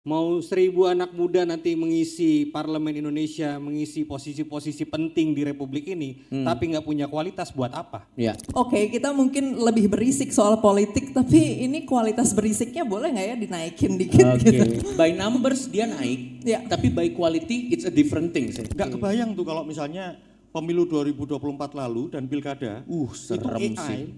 Mau 1.000 anak muda nanti mengisi parlemen Indonesia, mengisi posisi-posisi penting di Republik ini, tapi nggak punya kualitas, buat apa? Ya. Oke, kita mungkin lebih berisik soal politik, tapi ini kualitas berisiknya boleh nggak ya dinaikin dikit Oke. gitu? By numbers dia naik, Ya. tapi by quality it's a different thing. Nggak kebayang tuh kalau misalnya pemilu 2024 lalu dan pilkada Serem itu AI sih.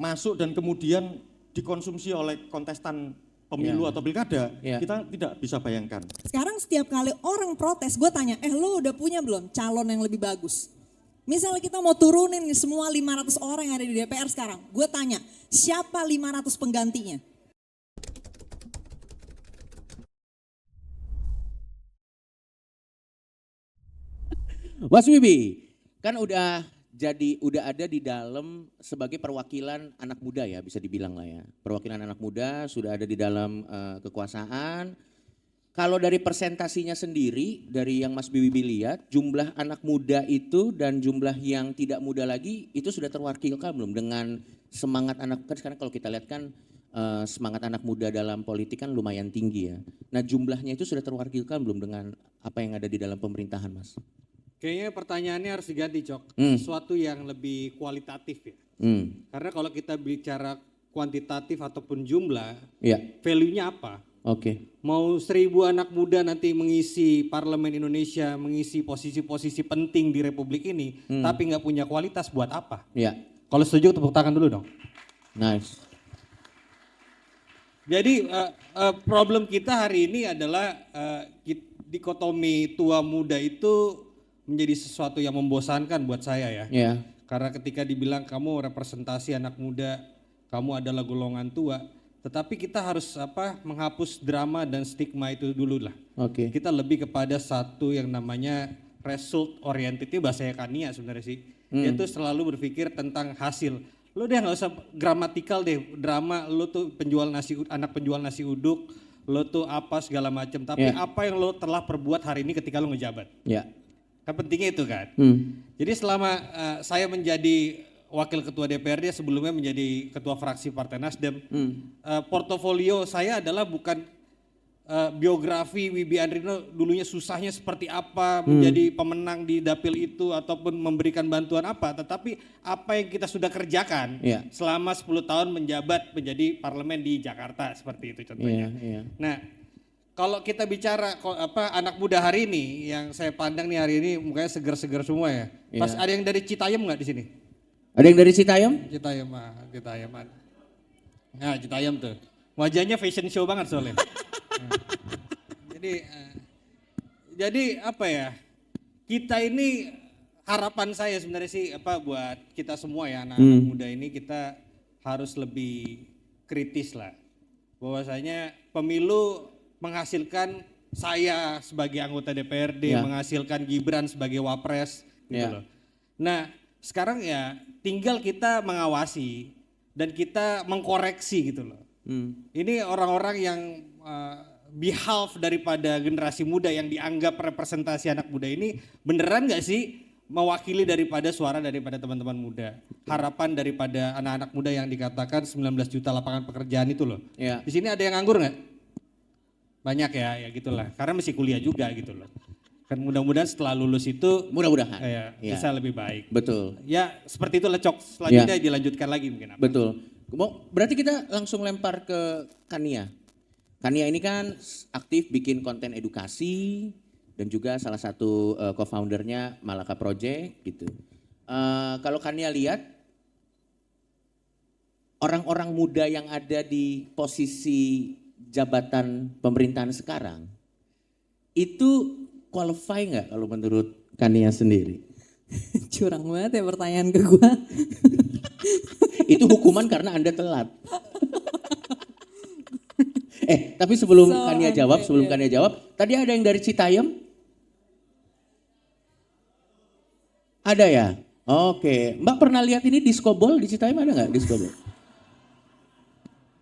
masuk dan kemudian dikonsumsi oleh kontestan pemilu Ya. atau pilkada, Ya. kita tidak bisa bayangkan. Sekarang setiap kali orang protes, gue tanya, lo udah punya belum calon yang lebih bagus? Misalnya kita mau turunin nih semua 500 orang yang ada di DPR sekarang. Gue tanya, siapa 500 penggantinya? Mas Wibi, kan udah ada di dalam sebagai perwakilan anak muda ya, bisa dibilang lah ya. Perwakilan anak muda sudah ada di dalam kekuasaan. Kalau dari persentasinya sendiri, dari yang Mas Wibi lihat, jumlah anak muda itu dan jumlah yang tidak muda lagi itu sudah terwakilkan belum dengan semangat anak, kan sekarang kalau kita lihat kan semangat anak muda dalam politik kan lumayan tinggi ya. Nah jumlahnya itu sudah terwakilkan belum dengan apa yang ada di dalam pemerintahan, Mas? Kayaknya pertanyaannya harus diganti, Cok. Sesuatu yang lebih kualitatif ya. Karena kalau kita bicara kuantitatif ataupun jumlah, Iya. value-nya apa? Oke. Mau 1.000 anak muda nanti mengisi parlemen Indonesia, mengisi posisi-posisi penting di Republik ini, tapi nggak punya kualitas, buat apa? Iya. Kalau setuju tepuk tangan dulu dong. Nice. Jadi problem kita hari ini adalah dikotomi tua muda itu menjadi sesuatu yang membosankan buat saya ya. Iya. Karena ketika dibilang kamu representasi anak muda, kamu adalah golongan tua, tetapi kita harus menghapus drama dan stigma itu dulu lah. Oke. Kita lebih kepada satu yang namanya result oriented, itu bahasa Kania sebenarnya sih. Dia tuh selalu berpikir tentang hasil. Lo deh nggak usah gramatikal deh, drama lo tuh anak penjual nasi uduk, lo tuh apa segala macam, tapi apa yang lo telah perbuat hari ini ketika lo ngejabat. Iya. Kan pentingnya itu kan. Jadi selama saya menjadi wakil ketua DPRD, sebelumnya menjadi ketua fraksi Partai Nasdem, portofolio saya adalah bukan biografi Wibi Andrino dulunya susahnya seperti apa, menjadi pemenang di dapil itu ataupun memberikan bantuan apa, tetapi apa yang kita sudah kerjakan selama 10 tahun menjabat menjadi parlemen di Jakarta, seperti itu contohnya. Nah, kalau kita bicara anak muda hari ini, yang saya pandang nih hari ini mukanya seger-seger semua ya. Pas ada yang dari Citayam nggak di sini? Ada yang dari Citayam? Citayam. Nah, Citayam tuh. Wajahnya fashion show banget soalnya. Jadi apa ya? Kita ini harapan saya sebenarnya sih buat kita semua ya anak-anak muda ini, kita harus lebih kritis lah. Bahwasanya pemilu menghasilkan saya sebagai anggota DPRD, menghasilkan Gibran sebagai wapres gitu loh. Nah, sekarang ya tinggal kita mengawasi dan kita mengkoreksi gitu loh. Ini orang-orang yang behalf daripada generasi muda yang dianggap representasi anak muda ini beneran gak sih mewakili daripada suara daripada teman-teman muda. Harapan daripada anak-anak muda yang dikatakan 19 juta lapangan pekerjaan itu loh. Di sini ada yang nganggur gak? Banyak ya gitulah. Karena masih kuliah juga gitu loh. Kan mudah-mudahan setelah lulus itu Mudah-mudahan. bisa lebih baik. Betul. Ya seperti itu Cok. Selanjutnya dilanjutkan lagi mungkin. Betul. Berarti kita langsung lempar ke Kania. Kania ini kan aktif bikin konten edukasi dan juga salah satu co-foundernya Malaka Project gitu. Kalau Kania lihat orang-orang muda yang ada di posisi jabatan pemerintahan sekarang itu qualify nggak kalau menurut Kania sendiri? Curang banget ya pertanyaan ke gue. Itu hukuman karena Anda telat. Tapi sebelum Kania jawab, tadi ada yang dari Citayam? Ada ya? Oke, Mbak pernah lihat ini disco ball di Citayam, ada nggak disco ball?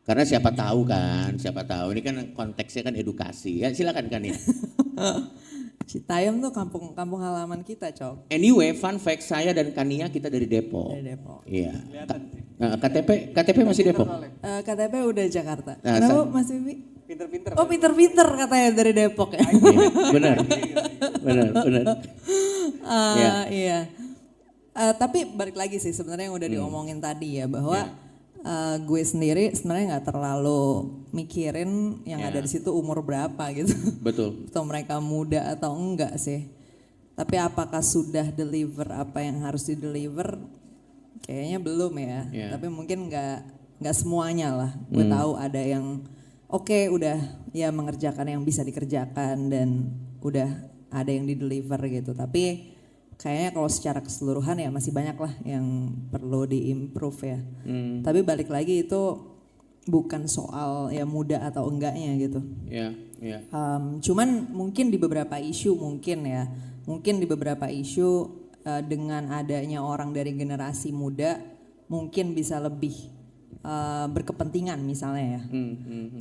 Karena siapa tahu ini kan konteksnya kan edukasi. Ya silakan Kania. Citayam tuh kampung halaman kita, Cok. Anyway, fun fact, saya dan Kania kita dari Depok. Dari Depok. Iya. KTP masih Depok? KTP udah Jakarta. Nah, Kenapa Mas Bibi? Pinter-pinter. Oh pinter-pinter katanya dari Depok ya. Benar. Benar. Iya. Tapi balik lagi sih sebenarnya yang udah diomongin tadi ya bahwa gue sendiri sebenarnya nggak terlalu mikirin yang ada di situ umur berapa gitu. Betul. Atau mereka muda atau enggak sih. Tapi apakah sudah deliver apa yang harus di-deliver? Kayaknya belum ya. Tapi mungkin nggak semuanya lah. Gue tahu ada yang oke, udah ya mengerjakan yang bisa dikerjakan dan udah ada yang di-deliver gitu. Tapi kayaknya kalau secara keseluruhan ya masih banyak lah yang perlu di-improve ya. Tapi balik lagi itu bukan soal ya muda atau enggaknya gitu. Iya. Cuman mungkin di beberapa isu mungkin di beberapa isu dengan adanya orang dari generasi muda mungkin bisa lebih berkepentingan misalnya ya.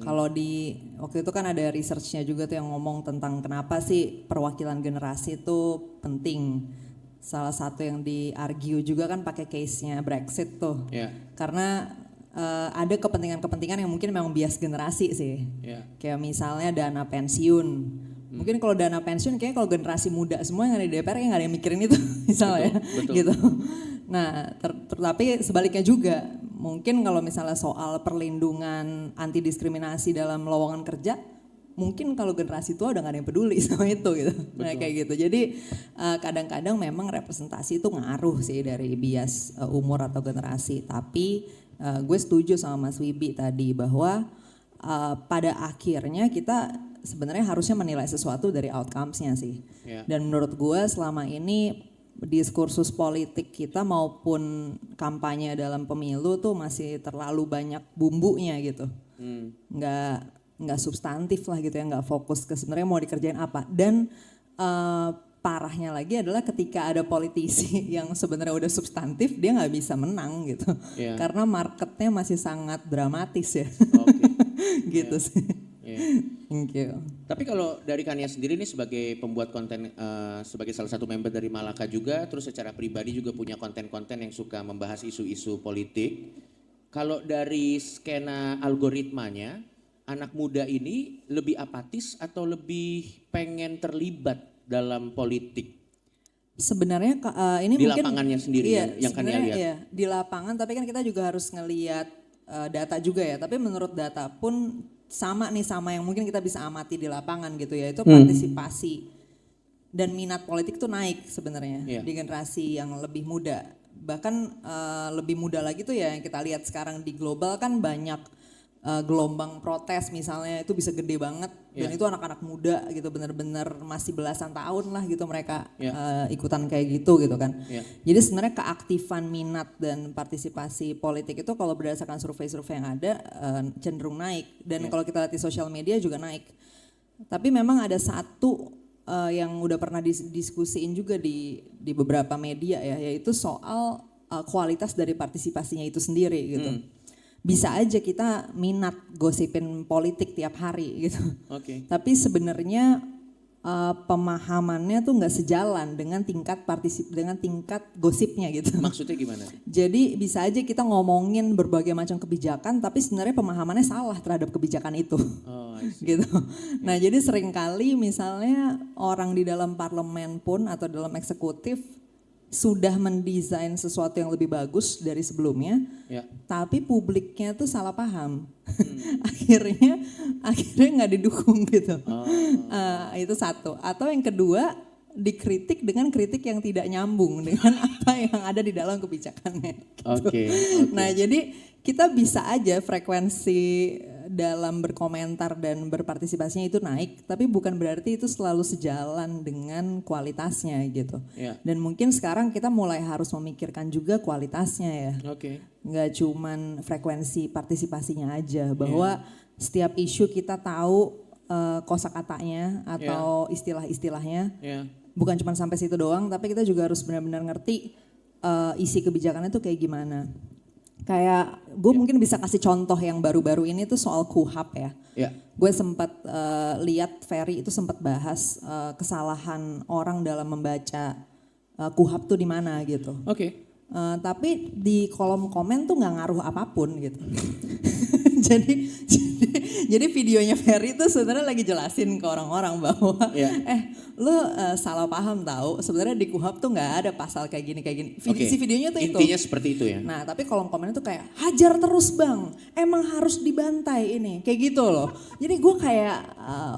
Kalau di waktu itu kan ada researchnya juga tuh yang ngomong tentang kenapa sih perwakilan generasi itu penting. Salah satu yang di-argue juga kan pakai case-nya Brexit tuh. Karena ada kepentingan-kepentingan yang mungkin memang bias generasi sih. Kayak misalnya dana pensiun. Mungkin kalau dana pensiun kayaknya kalau generasi muda semua yang ada di DPR kayak nggak ada yang mikirin itu misalnya Betul. gitu. Nah tapi sebaliknya juga mungkin kalau misalnya soal perlindungan anti diskriminasi dalam lowongan kerja mungkin kalau generasi tua udah gak ada yang peduli sama itu gitu. Nah kayak gitu. Jadi kadang-kadang memang representasi itu ngaruh sih dari bias umur atau generasi. Tapi gue setuju sama Mas Wibi tadi bahwa pada akhirnya kita sebenarnya harusnya menilai sesuatu dari outcomes-nya sih. Dan menurut gue selama ini diskursus politik kita maupun kampanye dalam pemilu tuh masih terlalu banyak bumbunya gitu. Nggak substantif lah gitu ya, nggak fokus ke sebenarnya mau dikerjain apa. Dan parahnya lagi adalah ketika ada politisi yang sebenarnya udah substantif dia nggak bisa menang gitu. Karena marketnya masih sangat dramatis ya. Gitu sih. Thank you. Tapi kalau dari Kania sendiri nih sebagai pembuat konten, sebagai salah satu member dari Malaka juga, terus secara pribadi juga punya konten-konten yang suka membahas isu-isu politik. Kalau dari skena algoritmanya, anak muda ini lebih apatis atau lebih pengen terlibat dalam politik? Sebenarnya ini di mungkin lapangannya sendiri yang Kania lihat. Iya, di lapangan tapi kan kita juga harus ngelihat data juga ya. Tapi menurut data pun sama yang mungkin kita bisa amati di lapangan gitu ya, itu partisipasi dan minat politik tuh naik sebenarnya di generasi yang lebih muda. Bahkan lebih muda lagi tuh ya yang kita lihat sekarang di global kan banyak gelombang protes misalnya itu bisa gede banget dan itu anak-anak muda gitu bener-bener masih belasan tahun lah gitu mereka ikutan kayak gitu kan. Jadi sebenarnya keaktifan minat dan partisipasi politik itu kalau berdasarkan survei-survei yang ada cenderung naik dan kalau kita lihat di sosial media juga naik. Tapi memang ada satu yang udah pernah diskusiin juga di beberapa media ya, yaitu soal kualitas dari partisipasinya itu sendiri gitu. Bisa aja kita minat gosipin politik tiap hari gitu. Tapi sebenarnya pemahamannya tuh nggak sejalan dengan tingkat gosipnya gitu. Maksudnya gimana? Jadi bisa aja kita ngomongin berbagai macam kebijakan, tapi sebenarnya pemahamannya salah terhadap kebijakan itu. Gitu. Nah jadi seringkali misalnya orang di dalam parlemen pun atau dalam eksekutif sudah mendesain sesuatu yang lebih bagus dari sebelumnya, tapi publiknya tuh salah paham. akhirnya nggak didukung gitu. Itu satu. Atau yang kedua dikritik dengan kritik yang tidak nyambung dengan apa yang ada di dalam kebijakannya. Gitu. Nah jadi kita bisa aja frekuensi dalam berkomentar dan berpartisipasinya itu naik, tapi bukan berarti itu selalu sejalan dengan kualitasnya gitu. Dan mungkin sekarang kita mulai harus memikirkan juga kualitasnya ya. Nggak cuman frekuensi partisipasinya aja, bahwa setiap isu kita tahu kosakatanya atau istilah-istilahnya. Bukan cuma sampai situ doang, tapi kita juga harus benar-benar ngerti isi kebijakannya tuh kayak gimana. Kayak gue mungkin bisa kasih contoh yang baru-baru ini tuh soal KUHAP ya. Gue sempat lihat Ferry itu sempat bahas kesalahan orang dalam membaca KUHAP tuh di mana gitu. Tapi di kolom komen tuh nggak ngaruh apapun gitu. jadi Jadi videonya Ferry itu sebenarnya lagi jelasin ke orang-orang bahwa Iya. lu salah paham tahu. Sebenarnya di KUHP tuh nggak ada pasal kayak gini kayak gini. Oke. Isi videonya tuh itu. Intinya seperti itu ya. Nah tapi kolom komennya tuh kayak hajar terus bang, emang harus dibantai ini, kayak gitu loh. Jadi gue kayak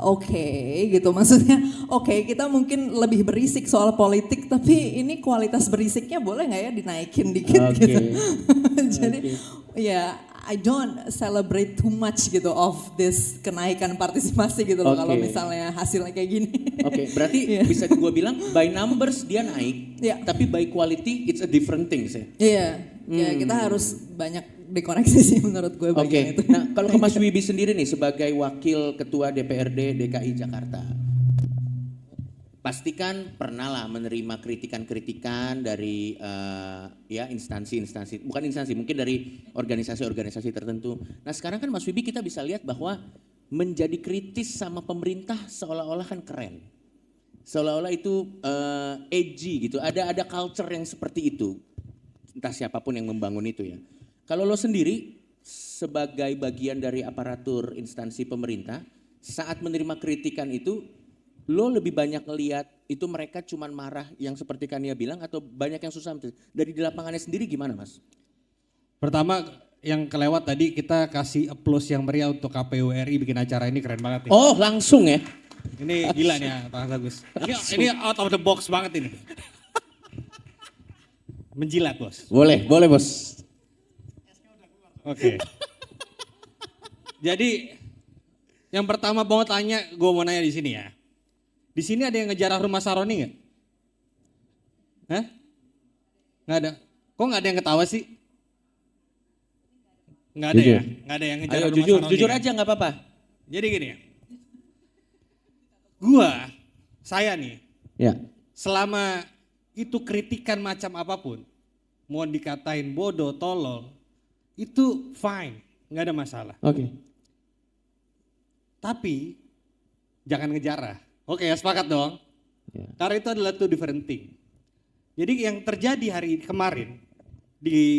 oke gitu, maksudnya oke, kita mungkin lebih berisik soal politik, tapi ini kualitas berisiknya boleh nggak ya dinaikin dikit Oke. gitu. Jadi ya I don't celebrate too much gitu of this kenaikan partisipasi gitu loh kalau Oke. misalnya hasilnya kayak gini. Oke, berarti Iya. bisa gue bilang by numbers dia naik, Iya. tapi by quality it's a different thing sih. Iya, ya kita harus banyak dikoreksi sih menurut gue Oke, bagian itu. nah kalau ke Mas Wibi sendiri nih sebagai wakil ketua DPRD DKI Jakarta, pastikan pernah lah menerima kritikan-kritikan dari ya instansi-instansi, bukan instansi, mungkin dari organisasi-organisasi tertentu. Nah sekarang kan Mas Wibi kita bisa lihat bahwa menjadi kritis sama pemerintah seolah-olah kan keren. Seolah-olah itu edgy gitu, ada culture yang seperti itu. Entah siapapun yang membangun itu ya. Kalau lo sendiri sebagai bagian dari aparatur instansi pemerintah, saat menerima kritikan itu, lo lebih banyak ngelihat itu mereka cuman marah yang seperti Kania bilang atau banyak yang susah? Dari di lapangannya sendiri gimana Mas? Pertama yang kelewat tadi kita kasih applause yang meriah untuk KPU RI bikin acara ini keren banget nih. Oh langsung ya? Ini gila nih ya Pak Agus. Ini out of the box banget ini. Menjilat bos. Boleh bos. Oke. Jadi yang pertama mau tanya, gue mau nanya di sini ya. Di sini ada yang ngejarah rumah Saroni nggak? Hah? Nggak ada. Kok nggak ada yang ketawa sih? Nggak ada Jujur. ya? Nggak ada yang ngejarah Ayo rumah jujur, Saroni. jujur kan? aja nggak apa-apa. Jadi gini ya. Saya nih, Ya. selama itu kritikan macam apapun, mau dikatain bodoh, tolol, itu fine, nggak ada masalah. Oke. Tapi jangan ngejarah. Oke ya sepakat dong. Ya. Karena itu adalah two different thing. Jadi yang terjadi hari kemarin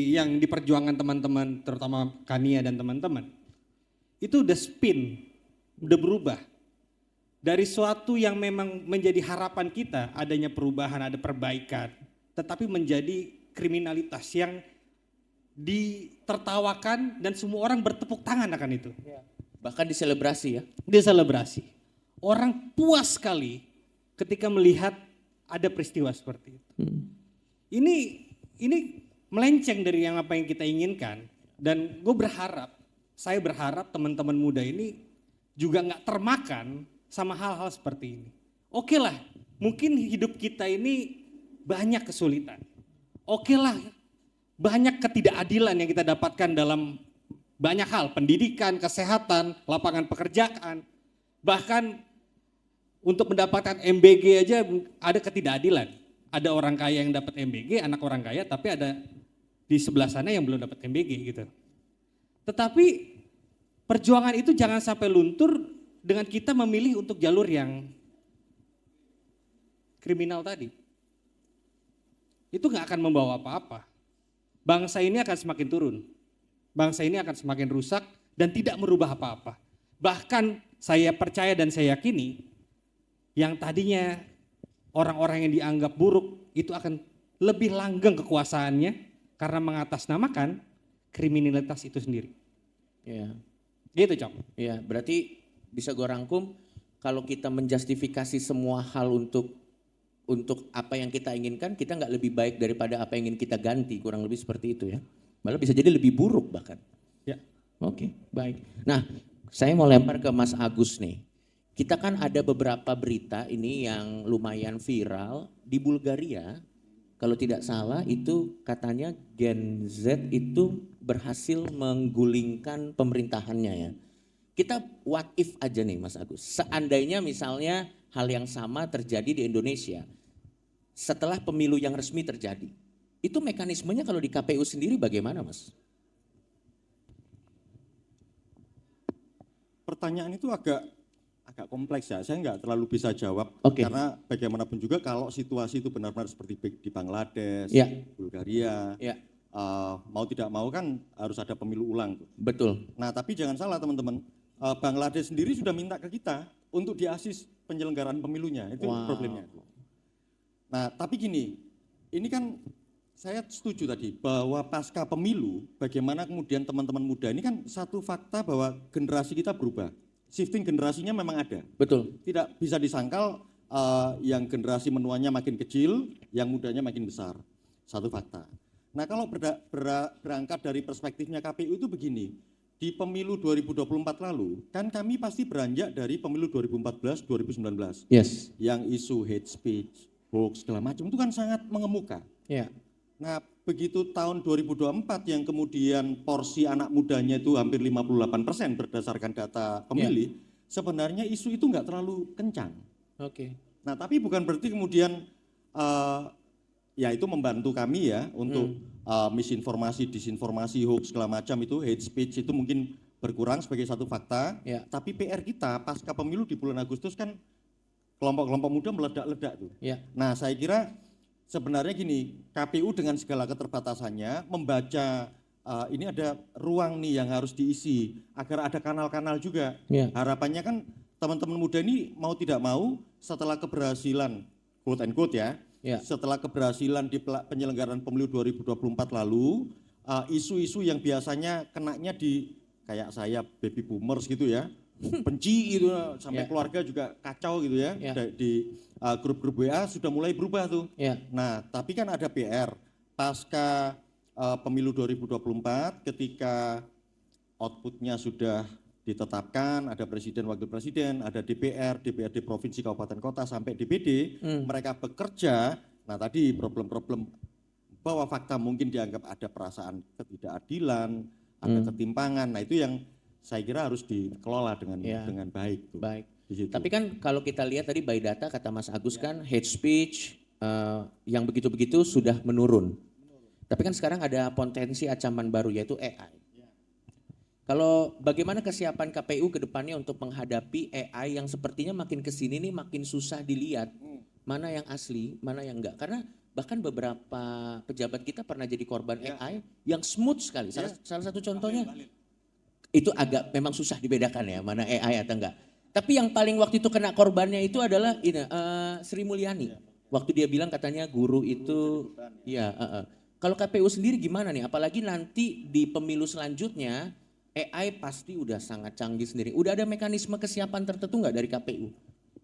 yang diperjuangkan teman-teman, terutama Kania dan teman-teman, itu udah spin, udah berubah. Dari suatu yang memang menjadi harapan kita, adanya perubahan, ada perbaikan, tetapi menjadi kriminalitas yang ditertawakan dan semua orang bertepuk tangan akan itu. Bahkan diselebrasi ya. Dia selebrasi. Orang puas sekali ketika melihat ada peristiwa seperti itu. Ini melenceng dari yang apa yang kita inginkan. Dan saya berharap teman-teman muda ini juga nggak termakan sama hal-hal seperti ini. Oke lah, mungkin hidup kita ini banyak kesulitan. Oke lah, banyak ketidakadilan yang kita dapatkan dalam banyak hal, pendidikan, kesehatan, lapangan pekerjaan, bahkan untuk mendapatkan MBG aja ada ketidakadilan. Ada orang kaya yang dapat MBG, anak orang kaya, tapi ada di sebelah sana yang belum dapat MBG gitu. Tetapi perjuangan itu jangan sampai luntur dengan kita memilih untuk jalur yang kriminal tadi. Itu gak akan membawa apa-apa. Bangsa ini akan semakin turun. Bangsa ini akan semakin rusak dan tidak merubah apa-apa. Bahkan saya percaya dan saya yakini yang tadinya orang-orang yang dianggap buruk itu akan lebih langgeng kekuasaannya karena mengatasnamakan kriminalitas itu sendiri. Iya. Gitu Cok. Iya, berarti bisa gue rangkum kalau kita menjustifikasi semua hal untuk apa yang kita inginkan, kita nggak lebih baik daripada apa yang ingin kita ganti, kurang lebih seperti itu ya. Malah bisa jadi lebih buruk bahkan. Ya. Oke, baik. Nah, saya mau lempar ke Mas Agus nih. Kita kan ada beberapa berita ini yang lumayan viral di Bulgaria. Kalau tidak salah itu katanya Gen Z itu berhasil menggulingkan pemerintahannya ya. Kita what if aja nih Mas Agus. Seandainya misalnya hal yang sama terjadi di Indonesia. Setelah pemilu yang resmi terjadi. Itu mekanismenya kalau di KPU sendiri bagaimana Mas? Pertanyaan itu agak kompleks ya, saya nggak terlalu bisa jawab. Oke. Karena bagaimanapun juga kalau situasi itu benar-benar seperti di Bangladesh, Ya. Bulgaria, Ya, mau tidak mau kan harus ada pemilu ulang tuh. betul. Nah tapi jangan salah teman-teman, Bangladesh sendiri sudah minta ke kita untuk diasis penyelenggaraan pemilunya, itu problemnya. Nah, tapi gini, ini kan saya setuju tadi bahwa pasca pemilu, bagaimana kemudian teman-teman muda, ini kan satu fakta bahwa generasi kita berubah. Shifting generasinya memang ada. Betul. Tidak bisa disangkal yang generasi menuanya makin kecil, yang mudanya makin besar. Satu fakta. Nah, kalau berangkat dari perspektifnya KPU itu begini, di pemilu 2024 lalu, kan kami pasti beranjak dari pemilu 2014-2019. Yes. Yang isu hate speech, hoax, segala macam itu kan sangat mengemuka. Ya. Nah, begitu tahun 2024 yang kemudian porsi anak mudanya itu hampir 58% berdasarkan data pemilih, sebenarnya isu itu nggak terlalu kencang. Oke. Nah, tapi bukan berarti kemudian ya itu membantu kami ya untuk misinformasi, disinformasi, hoax segala macam itu, hate speech itu mungkin berkurang sebagai satu fakta. Ya. Tapi PR kita pasca pemilu di bulan Agustus kan kelompok-kelompok muda meledak-ledak tuh. Ya. Nah, saya kira sebenarnya gini, KPU dengan segala keterbatasannya membaca ini ada ruang nih yang harus diisi agar ada kanal-kanal juga. Ya. Harapannya kan teman-teman muda ini mau tidak mau setelah keberhasilan quote and quote ya, setelah keberhasilan di penyelenggaraan pemilu 2024 lalu, isu-isu yang biasanya kenanya di kayak saya baby boomers gitu ya, benci gitu sampai keluarga juga kacau gitu ya, di grup-grup WA sudah mulai berubah tuh. Nah, tapi kan ada PR pasca pemilu 2024 ketika outputnya sudah ditetapkan, ada presiden, wakil presiden, ada DPR, DPRD provinsi, kabupaten, kota, sampai DPD, mereka bekerja. Nah, tadi problem-problem bahwa fakta mungkin dianggap ada perasaan ketidakadilan, ada ketimpangan. Nah, itu yang saya kira harus dikelola dengan baik. Tuh, baik. di situ. Tapi kan kalau kita lihat tadi by data kata Mas Agus kan hate speech yang begitu-begitu sudah menurun. Tapi kan sekarang ada potensi ancaman baru yaitu AI. Kalau bagaimana kesiapan KPU ke depannya untuk menghadapi AI yang sepertinya makin kesini nih makin susah dilihat mana yang asli, mana yang enggak. Karena bahkan beberapa pejabat kita pernah jadi korban AI yang smooth sekali. Salah satu contohnya itu agak memang susah dibedakan ya mana AI atau enggak. Tapi yang paling waktu itu kena korbannya itu adalah Sri Mulyani. Waktu dia bilang katanya guru itu, Kalau KPU sendiri gimana nih? Apalagi nanti di pemilu selanjutnya AI pasti udah sangat canggih sendiri. Udah ada mekanisme kesiapan tertentu nggak dari KPU?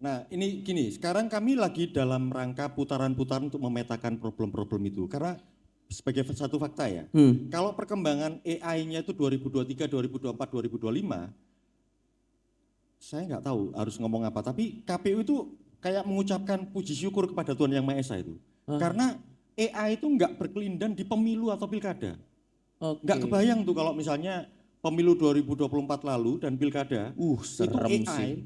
Nah, ini gini, sekarang kami lagi dalam rangka putaran-putaran untuk memetakan problem-problem itu. Karena sebagai satu fakta ya, kalau perkembangan AI-nya itu 2023, 2024, 2025, saya nggak tahu harus ngomong apa. Tapi KPU itu kayak mengucapkan puji syukur kepada Tuhan Yang Maha Esa itu. Karena AI itu nggak berkelindan di pemilu atau pilkada. Nggak kebayang tuh kalau misalnya pemilu 2024 lalu dan pilkada, itu AI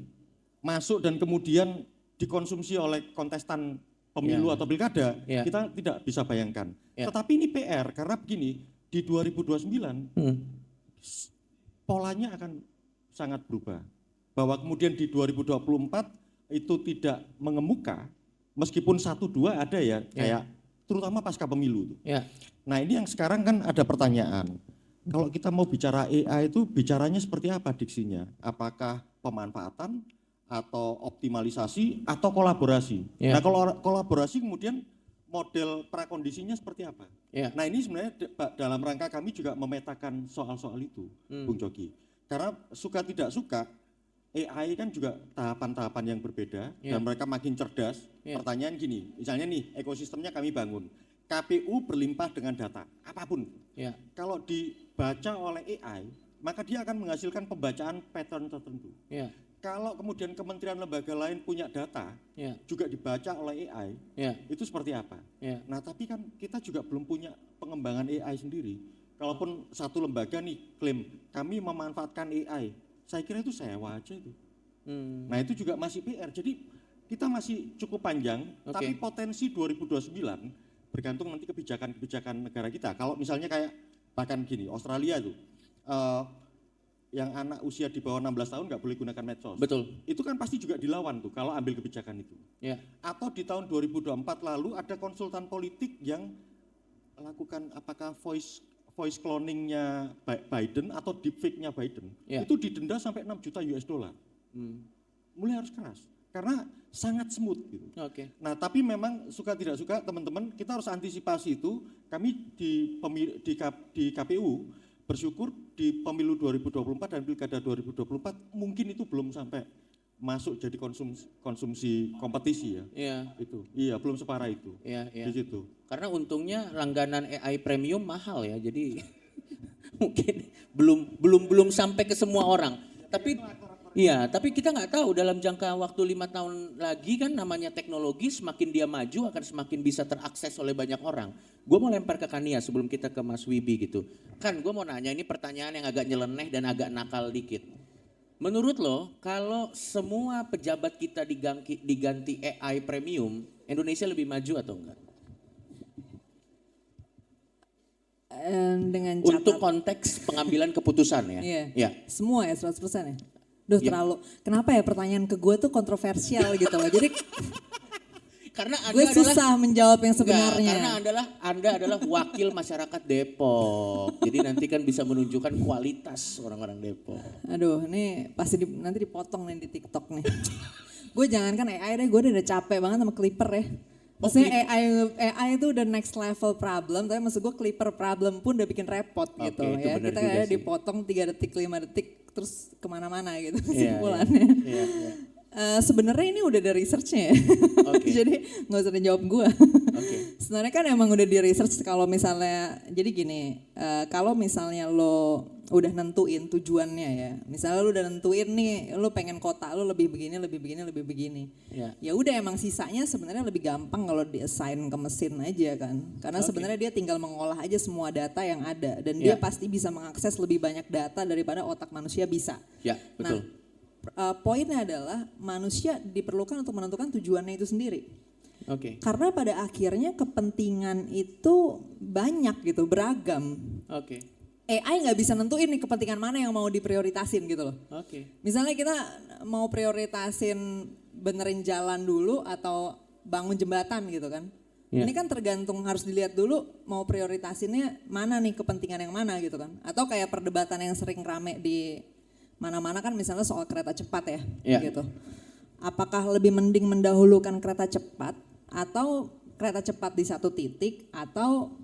masuk dan kemudian dikonsumsi oleh kontestan pemilu atau pilkada, kita tidak bisa bayangkan. Tetapi ini PR karena begini, di 2029 polanya akan sangat berubah. Bahwa kemudian di 2024 itu tidak mengemuka, meskipun 1-2 ada ya, kayak terutama pasca pemilu. Nah, ini yang sekarang kan ada pertanyaan. Kalau kita mau bicara AI itu bicaranya seperti apa diksinya? Apakah pemanfaatan atau optimalisasi atau kolaborasi? Nah, kalau kolaborasi kemudian model prakondisinya seperti apa? Nah, ini sebenarnya dalam rangka kami juga memetakan soal-soal itu, Bung Jogi. Karena suka tidak suka, AI kan juga tahapan-tahapan yang berbeda dan mereka makin cerdas. Pertanyaan gini, misalnya nih ekosistemnya kami bangun. KPU berlimpah dengan data, apapun. Kalau dibaca oleh AI, maka dia akan menghasilkan pembacaan pattern tertentu. Kalau kemudian kementerian lembaga lain punya data, juga dibaca oleh AI, itu seperti apa? Nah, tapi kan kita juga belum punya pengembangan AI sendiri. Kalaupun satu lembaga nih klaim, kami memanfaatkan AI, saya kira itu sewa aja itu. Nah, itu juga masih PR, jadi kita masih cukup panjang, tapi potensi 2029, bergantung nanti kebijakan-kebijakan negara kita. Kalau misalnya kayak bahkan gini, Australia tuh, yang anak usia di bawah 16 tahun nggak boleh gunakan medsos. Betul. Itu kan pasti juga dilawan tuh kalau ambil kebijakan itu. Atau di tahun 2024 lalu ada konsultan politik yang melakukan apakah voice voice cloningnya Biden atau deepfake-nya Biden, itu didenda sampai 6 juta US dollar. Mulai harus keras, karena sangat smooth gitu. Nah tapi memang suka tidak suka teman-teman, kita harus antisipasi itu. Kami di KPU bersyukur di pemilu 2024 dan pilkada 2024 mungkin itu belum sampai masuk jadi konsumsi kompetisi ya. Itu. Iya, belum separah itu. Di situ. Karena untungnya langganan AI premium mahal ya. Jadi mungkin belum sampai ke semua orang. Tapi kita nggak tahu dalam jangka waktu 5 tahun lagi kan, namanya teknologi semakin dia maju akan semakin bisa terakses oleh banyak orang. Gue mau lempar ke Kania sebelum kita ke Mas Wibi gitu. Kan gue mau nanya, ini pertanyaan yang agak nyeleneh dan agak nakal dikit. Menurut lo, kalau semua pejabat kita diganti AI premium, Indonesia lebih maju atau enggak? Dengan untuk konteks pengambilan keputusan ya? Iya. Semua ya 100% ya? Duh terlalu, kenapa ya pertanyaan ke gue tuh kontroversial gitu loh. Jadi karena gue susah menjawab yang sebenarnya. Karena Anda adalah wakil masyarakat Depok. Jadi nanti kan bisa menunjukkan kualitas orang-orang Depok. Aduh, ini pasti nanti dipotong nih di TikTok nih. Gue jangankan AI deh, gue udah capek banget sama Clipper ya. Maksudnya AI itu udah next level problem, tapi maksud gue Clipper problem pun udah bikin repot gitu ya. Kita kayak dipotong 3 detik, 5 detik, terus kemana-mana gitu kesimpulannya. Sebenarnya ini udah ada researchnya ya, jadi nggak usah dijawab gue. Sebenarnya kan emang udah di research kalau misalnya, jadi gini, kalau misalnya lo udah nentuin tujuannya ya, misalnya lo udah nentuin nih, lo pengen kota lo lebih begini, ya udah emang sisanya sebenarnya lebih gampang kalau di-assign ke mesin aja kan, karena sebenarnya dia tinggal mengolah aja semua data yang ada dan dia pasti bisa mengakses lebih banyak data daripada otak manusia bisa. Betul. Poinnya adalah manusia diperlukan untuk menentukan tujuannya itu sendiri. Karena pada akhirnya kepentingan itu banyak gitu, beragam. AI nggak bisa nentuin nih kepentingan mana yang mau diprioritasin gitu loh. Misalnya kita mau prioritasin benerin jalan dulu atau bangun jembatan gitu kan. Ini kan tergantung, harus dilihat dulu mau prioritasinnya mana nih, kepentingan yang mana gitu kan. Atau kayak perdebatan yang sering rame di mana-mana kan misalnya soal kereta cepat ya, gitu. Apakah lebih mending mendahulukan kereta cepat atau kereta cepat di satu titik atau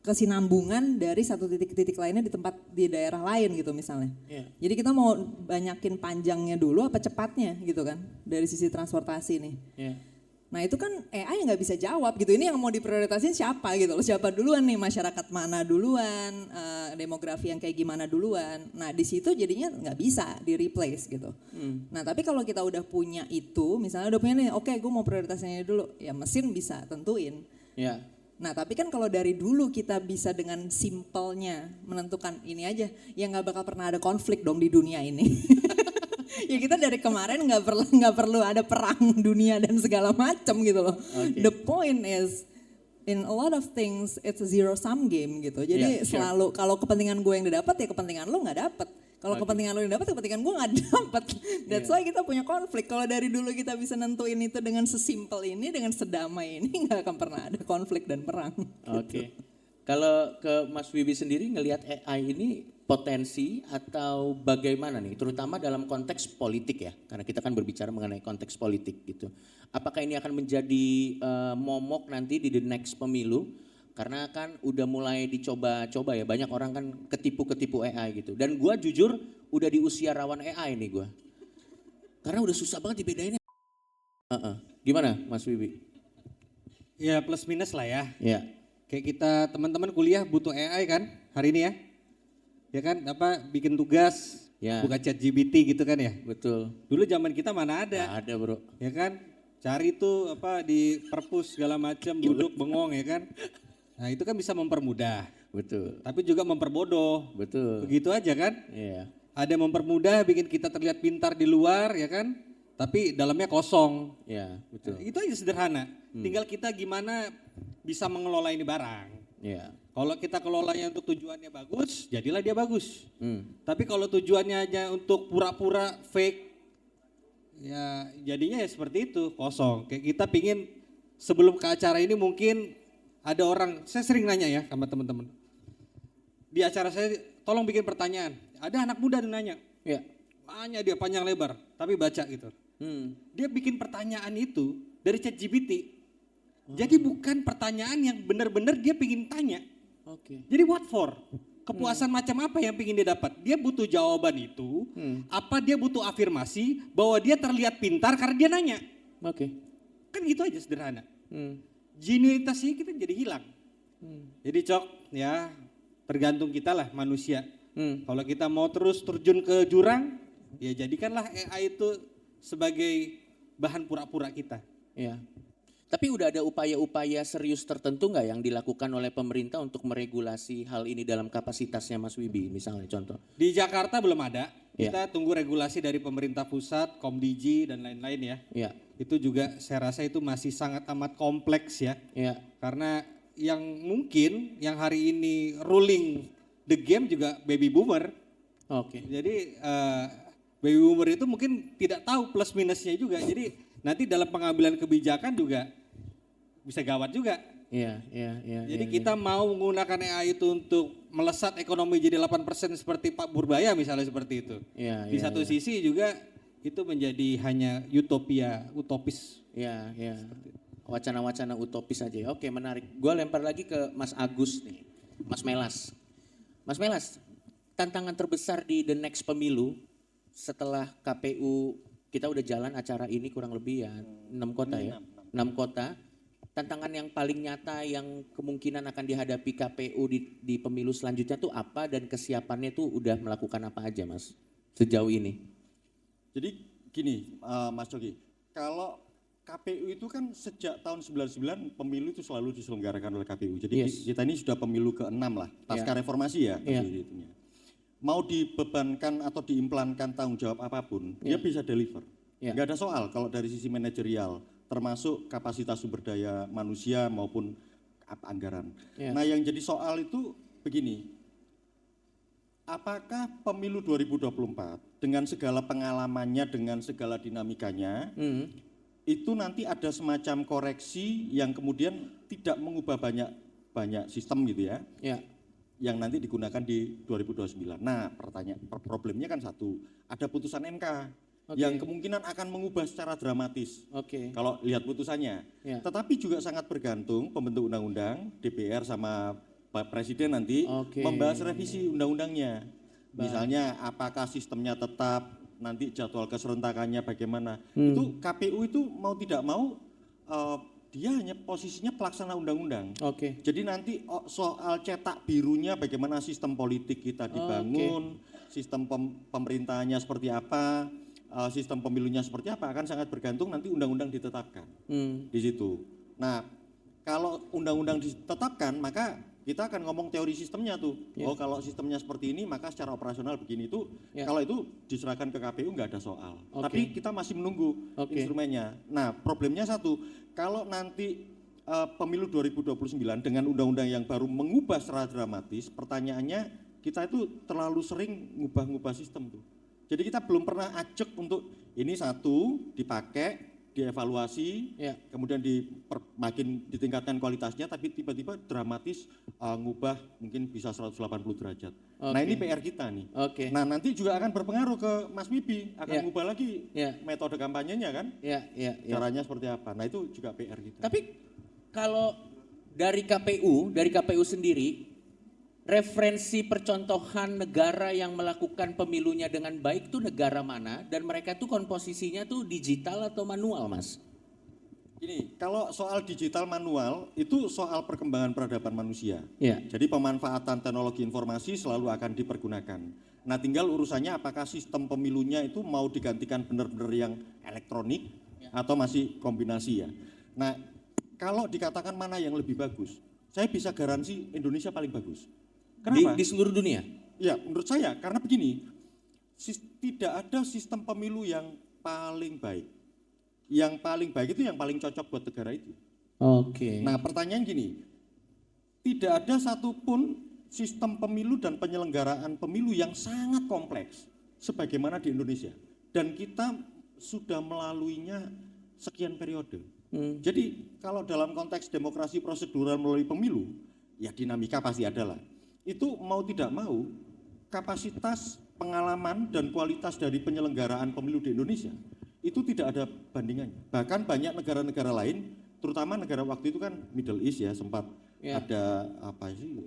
kesinambungan dari satu titik ke titik lainnya di daerah lain gitu misalnya. Jadi kita mau banyakin panjangnya dulu apa cepatnya gitu kan dari sisi transportasi nih. Nah itu kan AI nggak bisa jawab gitu, ini yang mau diprioritasin siapa gitu loh, siapa duluan nih, masyarakat mana duluan, demografi yang kayak gimana duluan. Nah di situ jadinya nggak bisa di replace gitu. Nah tapi kalau kita udah punya itu, misalnya udah punya nih, oke gue mau prioritasinnya dulu, ya mesin bisa tentuin. Nah tapi kan kalau dari dulu kita bisa dengan simpelnya menentukan ini aja, ya nggak bakal pernah ada konflik dong di dunia ini. Ya kita dari kemarin nggak perlu ada perang dunia dan segala macam gitu loh. The point is in a lot of things it's a zero sum game gitu. Jadi selalu kalau kepentingan gue yang didapat ya kepentingan lo nggak dapat. Kalau kepentingan lo yang dapat kepentingan gue nggak dapat. That's why kita punya konflik. Kalau dari dulu kita bisa nentuin itu dengan sesimpel ini, dengan sedamai ini, nggak akan pernah ada konflik dan perang. Kalau ke Mas Wibi sendiri ngelihat AI ini potensi atau bagaimana nih, terutama dalam konteks politik ya, karena kita kan berbicara mengenai konteks politik gitu. Apakah ini akan menjadi momok nanti di the next pemilu? Karena kan udah mulai dicoba-coba ya, banyak orang kan ketipu AI gitu. Dan gue jujur udah di usia rawan AI nih gue. Karena udah susah banget dibedain. Gimana Mas Wibi? Ya plus minus lah ya. Kayak kita teman-teman kuliah butuh AI kan hari ini ya. Ya kan, bikin tugas, buka ChatGPT gitu kan ya. Betul. Dulu zaman kita mana ada. Nggak ada bro. Ya kan, cari tuh di perpus segala macam, duduk bengong ya kan. Nah itu kan bisa mempermudah. Betul. Tapi juga memperbodoh. Betul. Begitu aja kan. Ada yang mempermudah, bikin kita terlihat pintar di luar ya kan. Tapi dalamnya kosong. Betul. Nah, itu aja sederhana. Tinggal kita gimana bisa mengelola ini barang. Kalau kita kelolanya untuk tujuannya bagus, jadilah dia bagus. Tapi kalau tujuannya hanya untuk pura-pura fake, ya jadinya ya seperti itu, kosong. Kayak kita pingin sebelum ke acara ini mungkin ada orang, saya sering nanya ya sama teman-teman. di acara saya tolong bikin pertanyaan. Ada anak muda yang nanya. Ya. Nanya dia panjang lebar, tapi baca gitu. Dia bikin pertanyaan itu dari ChatGPT. Jadi bukan pertanyaan yang benar-benar dia pingin tanya. Oke. Jadi what for? Kepuasan macam apa yang pingin dia dapat? Dia butuh jawaban itu, apa dia butuh afirmasi bahwa dia terlihat pintar karena dia nanya. Oke. Kan gitu aja sederhana. Genuinitasnya kita jadi hilang. Jadi Cok, ya tergantung kita lah manusia. Kalau kita mau terus terjun ke jurang, ya jadikanlah AI itu sebagai bahan pura-pura kita. Ya. Tapi udah ada upaya-upaya serius tertentu nggak yang dilakukan oleh pemerintah untuk meregulasi hal ini dalam kapasitasnya Mas Wibi misalnya contoh? Di Jakarta belum ada, Ya. kita tunggu regulasi dari pemerintah pusat, Komdigi dan lain-lain ya. Ya. Itu juga saya rasa itu masih sangat amat kompleks ya. Ya. Karena yang mungkin yang hari ini ruling the game juga baby boomer. Oke. Jadi baby boomer itu mungkin tidak tahu plus minusnya juga. Jadi nanti dalam pengambilan kebijakan juga bisa gawat juga. Iya, iya, iya. Jadi kita mau menggunakan AI itu untuk melesat ekonomi jadi 8% seperti Pak Purbaya misalnya seperti itu. Iya, Di iya, satu sisi juga itu menjadi hanya utopis. Iya, iya. Wacana-wacana utopis aja. Oke, menarik. Gue lempar lagi ke Mas Agus nih. Mas Melas. Mas Melas, tantangan terbesar di the next pemilu setelah KPU, kita udah jalan acara ini kurang lebih ya 6 kota ya. 6 kota. Tantangan yang paling nyata yang kemungkinan akan dihadapi KPU di pemilu selanjutnya tuh apa dan kesiapannya tuh udah melakukan apa aja Mas sejauh ini? Jadi gini Mas Coki, kalau KPU itu kan sejak tahun 99 pemilu itu selalu diselenggarakan oleh KPU. Jadi Yes. kita ini sudah pemilu ke-6 lah, pasca reformasi ya. Iya. Itunya. Mau dibebankan atau diimplankan tanggung jawab apapun, dia bisa deliver. Iya. Nggak ada soal kalau dari sisi manajerial, termasuk kapasitas sumber daya manusia maupun anggaran. Iya. Nah yang jadi soal itu begini, apakah pemilu 2024 dengan segala pengalamannya, dengan segala dinamikanya, itu nanti ada semacam koreksi yang kemudian tidak mengubah banyak sistem gitu ya, Ya. yang nanti digunakan di 2029. Nah problemnya kan satu, ada putusan MK yang kemungkinan akan mengubah secara dramatis. Oke. Kalau lihat putusannya. Ya. Tetapi juga sangat bergantung pembentuk undang-undang, DPR sama Pak Presiden nanti Oke. membahas revisi undang-undangnya. Misalnya apakah sistemnya tetap, nanti jadwal keserentakannya bagaimana. Itu KPU itu mau tidak mau dia hanya posisinya pelaksana undang-undang. Oke. Jadi nanti soal cetak birunya bagaimana sistem politik kita dibangun, sistem pemerintahannya seperti apa, sistem pemilunya seperti apa akan sangat bergantung nanti undang-undang ditetapkan di situ. Nah, kalau undang-undang ditetapkan maka kita akan ngomong teori sistemnya tuh. Oh kalau sistemnya seperti ini maka secara operasional begini itu. Kalau itu diserahkan ke KPU nggak ada soal. Tapi kita masih menunggu instrumennya. Nah problemnya satu, kalau nanti pemilu 2029 dengan undang-undang yang baru mengubah secara dramatis, pertanyaannya kita itu terlalu sering ngubah-ngubah sistem tuh. Jadi kita belum pernah ajak untuk ini satu dipakai, dievaluasi, kemudian makin ditingkatkan kualitasnya, tapi tiba-tiba dramatis ngubah mungkin bisa 180 derajat. Nah ini PR kita nih. Nah nanti juga akan berpengaruh ke Mas Wibi, akan ngubah lagi metode kampanyenya kan, caranya seperti apa. Nah itu juga PR kita. Tapi kalau dari KPU sendiri, referensi percontohan negara yang melakukan pemilunya dengan baik tuh negara mana dan mereka tuh komposisinya tuh digital atau manual Mas? Ini kalau soal digital manual itu soal perkembangan peradaban manusia. Ya. Jadi pemanfaatan teknologi informasi selalu akan dipergunakan. Nah tinggal urusannya apakah sistem pemilunya itu mau digantikan benar-benar yang elektronik atau masih kombinasi ya. Nah kalau dikatakan mana yang lebih bagus, saya bisa garansi Indonesia paling bagus. Kenapa? Di seluruh dunia? Ya menurut saya karena begini, tidak ada sistem pemilu yang paling baik. Yang paling baik itu yang paling cocok buat negara itu. Oke. Nah pertanyaan gini, tidak ada satupun sistem pemilu dan penyelenggaraan pemilu yang sangat kompleks sebagaimana di Indonesia. Dan kita sudah melaluinya sekian periode. Jadi kalau dalam konteks demokrasi prosedural melalui pemilu, ya dinamika pasti ada lah. itu mau tidak mau kapasitas, pengalaman dan kualitas dari penyelenggaraan pemilu di Indonesia itu tidak ada bandingannya. Bahkan banyak negara-negara lain, terutama negara waktu itu kan Middle East ya, sempat ada apa sih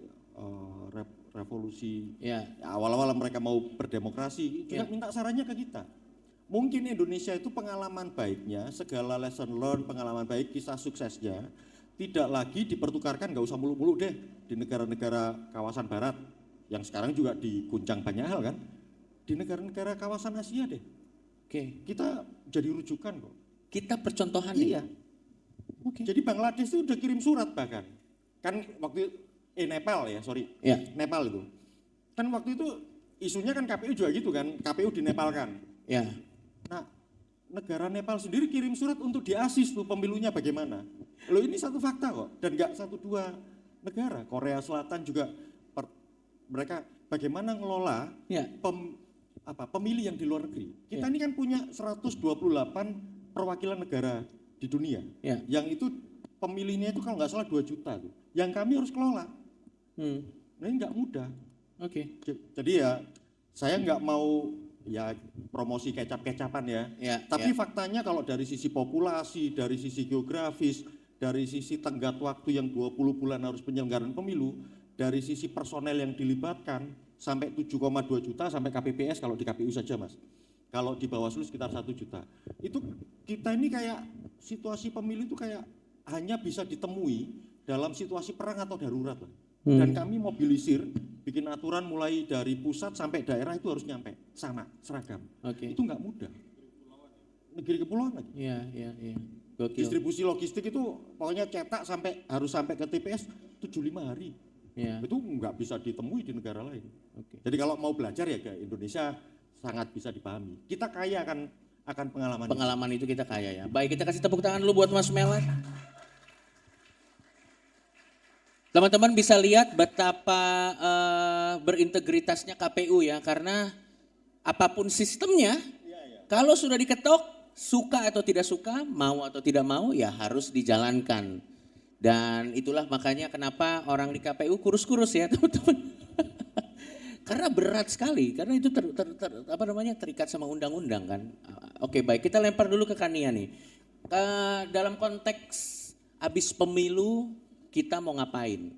revolusi. Awal-awal mereka mau berdemokrasi, juga minta sarannya ke kita. Mungkin Indonesia itu pengalaman baiknya, segala lesson learned, pengalaman baik, kisah suksesnya tidak lagi dipertukarkan, nggak usah muluk-muluk deh di negara-negara kawasan barat yang sekarang juga diguncang banyak hal kan, di negara-negara kawasan Asia deh. Kita jadi rujukan kok. Kita percontohan iya. Jadi Bangladesh itu udah kirim surat bahkan. Kan waktu Nepal ya, sorry. Nepal itu. Kan waktu itu isunya kan KPU juga gitu kan, KPU di Nepal kan. Nah, negara Nepal sendiri kirim surat untuk diasis tuh pemilunya bagaimana. Loh ini satu fakta kok, dan nggak 1-2 negara. Korea Selatan juga mereka bagaimana ngelola pemilih yang di luar negeri. Kita ini kan punya 128 perwakilan negara di dunia, yang itu pemilihnya itu kalau nggak salah 2 juta tuh, yang kami harus kelola. Nah ini nggak mudah. Jadi ya saya nggak mau ya promosi kecap-kecapan ya, tapi faktanya kalau dari sisi populasi, dari sisi geografis, dari sisi tenggat waktu yang 20 bulan harus penyelenggaraan pemilu, dari sisi personel yang dilibatkan sampai 7,2 juta sampai KPPS kalau di KPU saja Mas. Kalau di Bawaslu sekitar 1 juta. Itu kita ini kayak situasi pemilu itu kayak hanya bisa ditemui dalam situasi perang atau darurat lah. Dan kami mobilisir, bikin aturan mulai dari pusat sampai daerah itu harus nyampe sama, seragam. Itu nggak mudah. Negeri kepulauan lagi. Distribusi logistik itu pokoknya cetak harus sampai ke TPS 75 hari. Itu nggak bisa ditemui di negara lain. Jadi kalau mau belajar ya ke Indonesia sangat bisa dipahami. Kita kaya akan pengalaman. Pengalaman itu kita kaya ya. Baik, kita kasih tepuk tangan dulu buat Mas Melan. Teman-teman bisa lihat betapa berintegritasnya KPU ya, karena apapun sistemnya, kalau sudah diketok, suka atau tidak suka, mau atau tidak mau, ya harus dijalankan. Dan itulah makanya kenapa orang di KPU kurus-kurus ya teman-teman. Karena berat sekali, karena itu terikat sama undang-undang kan. Oke baik, kita lempar dulu ke Kania nih. Dalam konteks habis pemilu, kita mau ngapain?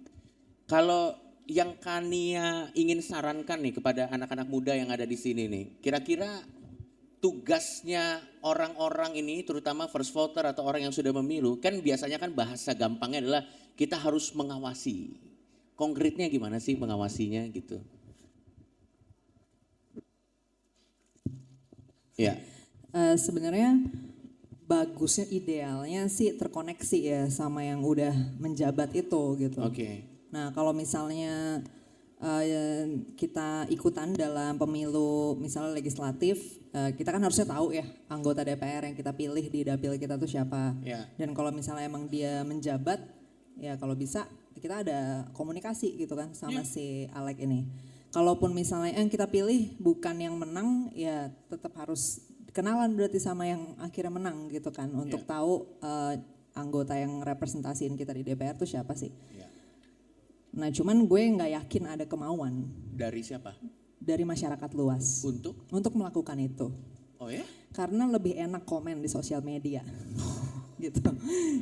Kalau yang Kania ingin sarankan nih kepada anak-anak muda yang ada di sini nih, kira-kira tugasnya orang-orang ini, terutama first voter atau orang yang sudah memilu, kan biasanya kan bahasa gampangnya adalah kita harus mengawasi. Konkretnya gimana sih mengawasinya gitu? Ya. Sebenarnya bagusnya idealnya sih terkoneksi ya sama yang udah menjabat itu gitu. Nah kalau misalnya kita ikutan dalam pemilu misalnya legislatif, kita kan harusnya tahu ya anggota DPR yang kita pilih di dapil kita tuh siapa. Dan kalau misalnya emang dia menjabat, ya kalau bisa kita ada komunikasi gitu kan sama si Alek ini. Kalaupun misalnya yang kita pilih bukan yang menang, ya tetap harus kenalan berarti sama yang akhirnya menang gitu kan. Untuk tahu anggota yang representasiin kita di DPR tuh siapa sih. Nah cuman gue nggak yakin ada kemauan. Dari siapa? Dari masyarakat luas. Untuk melakukan itu. Oh ya? Karena lebih enak komen di sosial media. Gitu.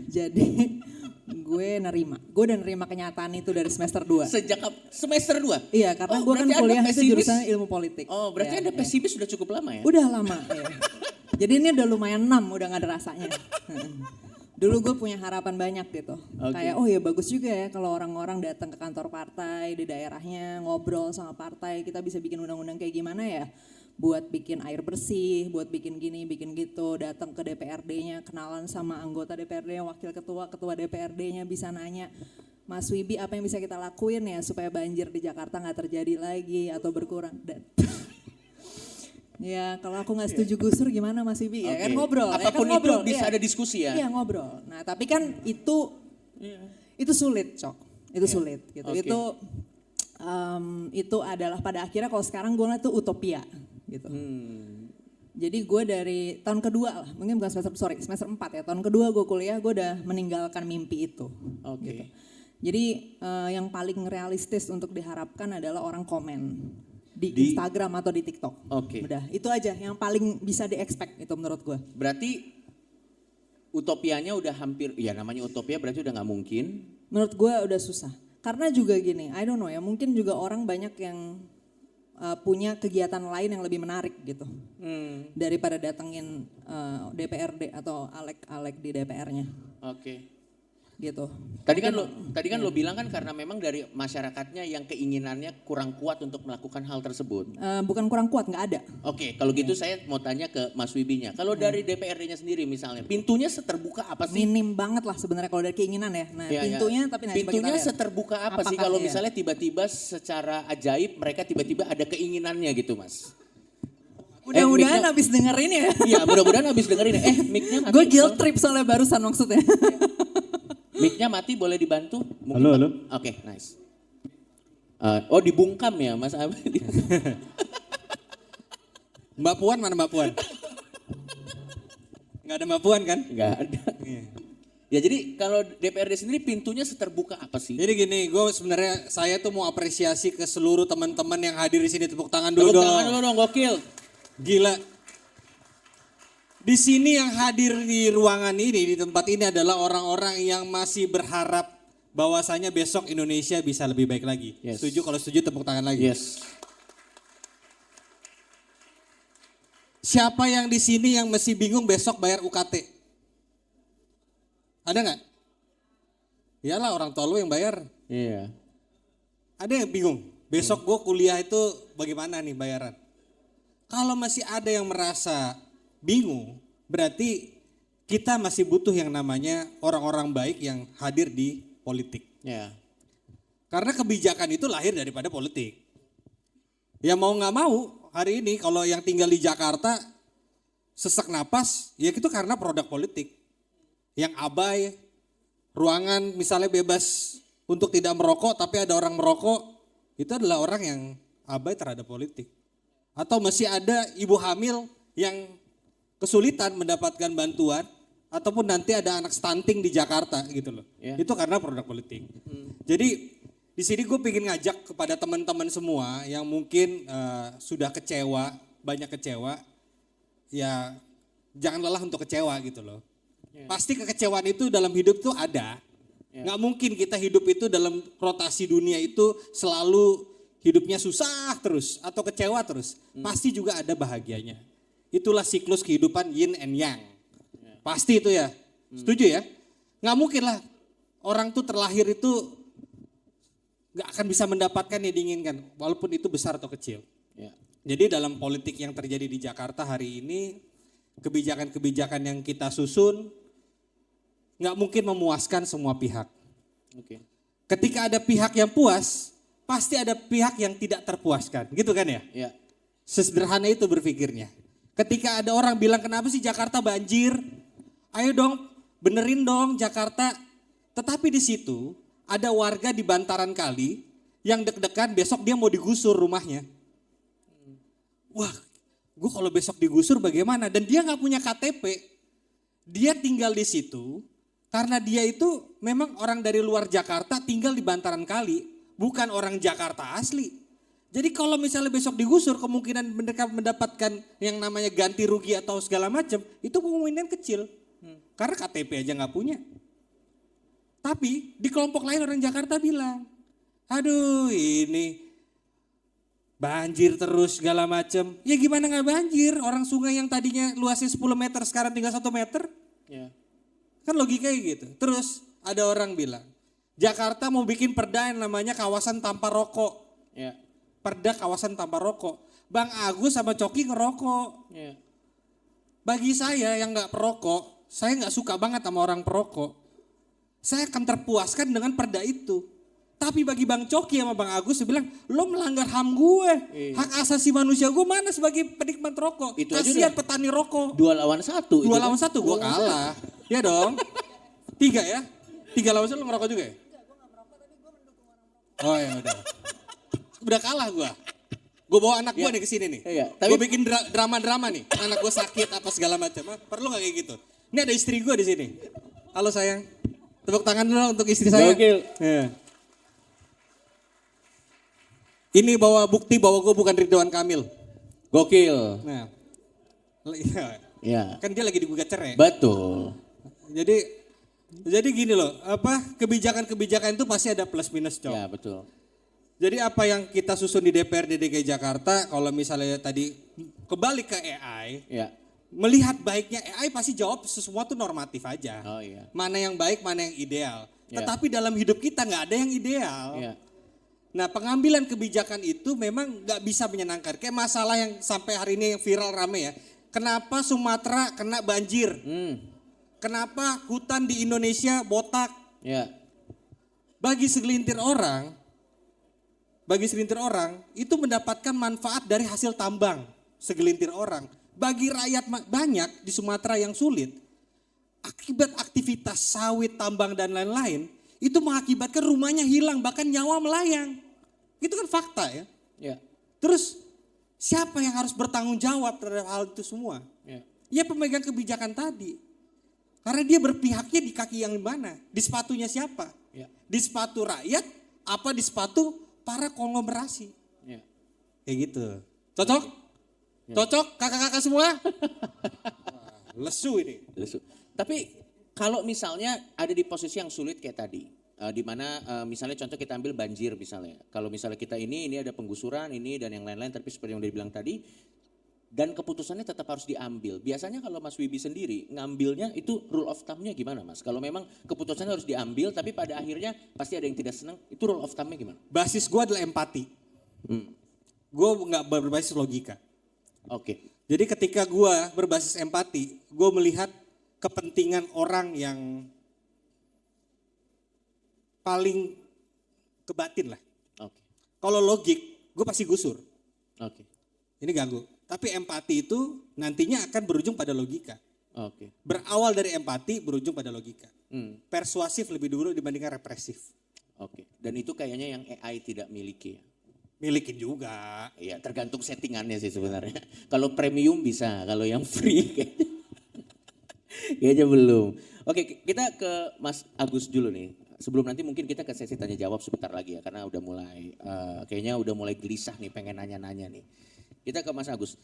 Jadi gue udah nerima kenyataan itu dari semester 2. Sejak semester 2? Iya karena gue kan kuliah itu jurusan ilmu politik. Oh berarti Anda pesimis sudah cukup lama ya? Udah lama ya. Jadi ini udah lumayan 6, udah gak ada rasanya. Dulu gue punya harapan banyak gitu. Kayak oh ya bagus juga ya kalau orang-orang datang ke kantor partai di daerahnya, ngobrol sama partai, kita bisa bikin undang-undang kayak gimana ya. Buat bikin air bersih, buat bikin gini, bikin gitu, datang ke DPRD-nya, kenalan sama anggota DPRD, wakil ketua DPRD-nya bisa nanya, Mas Wibi apa yang bisa kita lakuin ya supaya banjir di Jakarta gak terjadi lagi atau berkurang. Ya kalau aku gak setuju gusur gimana Mas Wibi ya kan ngobrol. Apapun ya kan ngobrol, itu bisa ada diskusi ya? Iya ngobrol. Nah tapi kan itu sulit Cok, itu sulit gitu. Itu adalah pada akhirnya kalau sekarang gue ngeliat itu utopia gitu. Jadi gue dari tahun kedua lah, mungkin bukan semester 4 ya, tahun kedua gue kuliah gue udah meninggalkan mimpi itu. Gitu. Jadi yang paling realistis untuk diharapkan adalah orang komen di Instagram atau di TikTok. Oke. Udah, itu aja yang paling bisa di-expect itu menurut gue. Berarti utopianya udah hampir, ya namanya utopia berarti udah nggak mungkin. Menurut gue udah susah. Karena juga gini, I don't know ya, mungkin juga orang banyak yang punya kegiatan lain yang lebih menarik gitu. Daripada datengin DPRD atau alek-alek di DPR-nya. Oke. Gitu. Tadi kan lo bilang kan karena memang dari masyarakatnya yang keinginannya kurang kuat untuk melakukan hal tersebut. Bukan kurang kuat, nggak ada. Oke, kalau gitu saya mau tanya ke Mas Wibinya. Kalau dari DPRD-nya sendiri misalnya, pintunya seterbuka apa sih? Minim banget lah sebenarnya kalau dari keinginan ya. Nah, Ya, pintunya tapi nah, coba kita pintunya lihat. seterbuka apa sih Apakah kalau iya? misalnya tiba-tiba secara ajaib mereka tiba-tiba ada keinginannya gitu, Mas? Mudah-mudahan mic-nya- habis dengerin ya. Iya, mudah-mudahan habis dengerin. Mic-nya mati. Gue guilt trip soalnya barusan maksudnya. Mic-nya mati, boleh dibantu? Halo, halo. Oke, nice. Oh, dibungkam ya, Mas Abed. Mbak Puan mana Mbak Puan? Nggak ada Mbak Puan kan? Enggak ada. Ya jadi kalau DPRD sendiri pintunya seterbuka apa sih? Jadi gini, gue sebenarnya saya tuh mau apresiasi ke seluruh teman-teman yang hadir di sini, tepuk tangan dulu Tepuk dong. tangan dulu dong, gokil. Gila. Di sini yang hadir di ruangan ini, di tempat ini adalah orang-orang yang masih berharap bahwasanya besok Indonesia bisa lebih baik lagi. Yes. Setuju? Kalau setuju tepuk tangan lagi. Yes. Siapa yang di sini yang masih bingung besok bayar UKT? Ada nggak? Iyalah orang tua lu yang bayar. Iya. Ada yang bingung, besok gue kuliah itu bagaimana nih bayaran? Kalau masih ada yang merasa bingung, berarti kita masih butuh yang namanya orang-orang baik yang hadir di politik. Ya. Karena kebijakan itu lahir daripada politik. Ya mau nggak mau, hari ini kalau yang tinggal di Jakarta sesak napas, ya itu karena produk politik. Yang abai, ruangan misalnya bebas untuk tidak merokok tapi ada orang merokok, itu adalah orang yang abai terhadap politik. Atau masih ada ibu hamil yang kesulitan mendapatkan bantuan ataupun nanti ada anak stunting di Jakarta gitu loh. Ya. Itu karena produk politik. Jadi di sini gue pengen ngajak kepada teman-teman semua yang mungkin sudah kecewa, banyak kecewa, ya jangan lelah untuk kecewa gitu loh. Pasti kekecewaan itu dalam hidup tuh ada. Nggak mungkin kita hidup itu dalam rotasi dunia itu selalu hidupnya susah terus atau kecewa terus. Pasti juga ada bahagianya. Itulah siklus kehidupan yin and yang. Pasti itu ya. Setuju ya? Nggak mungkin lah orang tuh terlahir itu nggak akan bisa mendapatkan yang diinginkan. Walaupun itu besar atau kecil. Ya. Jadi dalam politik yang terjadi di Jakarta hari ini, kebijakan-kebijakan yang kita susun nggak mungkin memuaskan semua pihak. Oke. Ketika ada pihak yang puas, pasti ada pihak yang tidak terpuaskan. Gitu kan ya? Ya. Sesederhana itu berpikirnya. Ketika ada orang bilang kenapa sih Jakarta banjir? Ayo dong, benerin dong Jakarta. Tetapi di situ ada warga di bantaran kali yang deg-degan besok dia mau digusur rumahnya. Wah, gue kalau besok digusur bagaimana? Dan dia nggak punya KTP. Dia tinggal di situ karena dia itu memang orang dari luar Jakarta tinggal di bantaran kali, bukan orang Jakarta asli. Jadi kalau misalnya besok digusur kemungkinan mereka mendapatkan yang namanya ganti rugi atau segala macam itu kemungkinan kecil. Karena KTP aja nggak punya. Tapi di kelompok lain orang Jakarta bilang, aduh ini banjir terus segala macam. Ya gimana nggak banjir? Orang sungai yang tadinya luasnya 10 meter sekarang tinggal 1 meter. Ya. Kan logikanya gitu. Terus ada orang bilang, Jakarta mau bikin perda yang namanya kawasan tanpa rokok. Ya. Perda kawasan tanpa rokok. Bang Agus sama Coki ngerokok. Ya. Bagi saya yang nggak perokok, saya nggak suka banget sama orang perokok. Saya akan terpuaskan dengan perda itu. Tapi bagi Bang Coki sama Bang Agus, dia bilang, lo melanggar HAM gue. Hak asasi manusia gue mana sebagai penikmat rokok. Itu aja Kasihan udah petani rokok. 2 lawan 1. 2 lawan 1 gue kalah. Ya dong. 3 ya. 3 lawan 1 lo ngerokok juga ya? Oh ya udah. Udah kalah gue. Gue bawa anak gue nih ke sini nih. Iya, Gue bikin drama-drama nih. Anak gue sakit apa segala macam. Perlu gak kayak gitu? Ini ada istri gue di sini. Halo sayang. Tepuk tangan dulu untuk istri saya. Gokil. Ya. Ini bawa bukti bahwa gue bukan Ridwan Kamil. Gokil. Nah, iya. Ya. Kan dia lagi digugat cerai. Betul. Jadi gini loh, kebijakan-kebijakan itu pasti ada plus minus, Cok. Ya, betul. Jadi apa yang kita susun di DPRD DKI Jakarta, kalau misalnya tadi kembali ke AI, Ya. melihat baiknya AI pasti jawab sesuatu normatif aja. Oh iya. Mana yang baik, mana yang ideal. Ya. Tetapi dalam hidup kita nggak ada yang ideal. Ya. Nah, pengambilan kebijakan itu memang nggak bisa menyenangkan. Kayak masalah yang sampai hari ini yang viral rame ya. Kenapa Sumatera kena banjir? Kenapa hutan di Indonesia botak? Ya. Bagi segelintir orang itu mendapatkan manfaat dari hasil tambang segelintir orang. Bagi rakyat banyak di Sumatera yang sulit, akibat aktivitas sawit, tambang dan lain-lain, itu mengakibatkan rumahnya hilang, bahkan nyawa melayang. Itu kan fakta ya. Ya. Terus siapa yang harus bertanggung jawab terhadap hal itu semua? Ya. Ya pemegang kebijakan tadi. Karena dia berpihaknya di kaki yang mana? Di sepatunya siapa? Ya. Di sepatu rakyat apa di sepatu para konglomerasi? Ya. Kayak gitu. Cocok? Ya. Cocok kakak-kakak semua? Wah, lesu ini. Lesu. Tapi kalau misalnya ada di posisi yang sulit kayak tadi, di mana misalnya contoh kita ambil banjir misalnya. Kalau misalnya kita ini ada penggusuran ini dan yang lain-lain, tapi seperti yang udah dibilang tadi, dan keputusannya tetap harus diambil. Biasanya kalau Mas Wibi sendiri ngambilnya itu rule of thumb-nya gimana Mas? Kalau memang keputusannya harus diambil tapi pada akhirnya pasti ada yang tidak senang, itu rule of thumb-nya gimana? Basis gue adalah empati. Gue nggak berbasis logika. Oke. Jadi ketika gue berbasis empati, gue melihat kepentingan orang yang paling kebatin lah. Oke. Kalau logik, gue pasti gusur. Oke. Ini ganggu. Tapi empati itu nantinya akan berujung pada logika. Oke. Berawal dari empati, berujung pada logika. Hmm. Persuasif lebih dulu dibandingkan represif. Oke. Dan itu kayaknya yang AI tidak miliki ya. Milikin juga. Iya, tergantung settingannya sih sebenarnya. Kalau premium bisa, kalau yang free kayaknya belum. Oke, kita ke Mas Agus dulu nih. Sebelum nanti mungkin kita ke sesi tanya jawab sebentar lagi ya, karena udah mulai, kayaknya udah mulai gelisah nih, pengen nanya-nanya nih. Kita ke Mas Agus.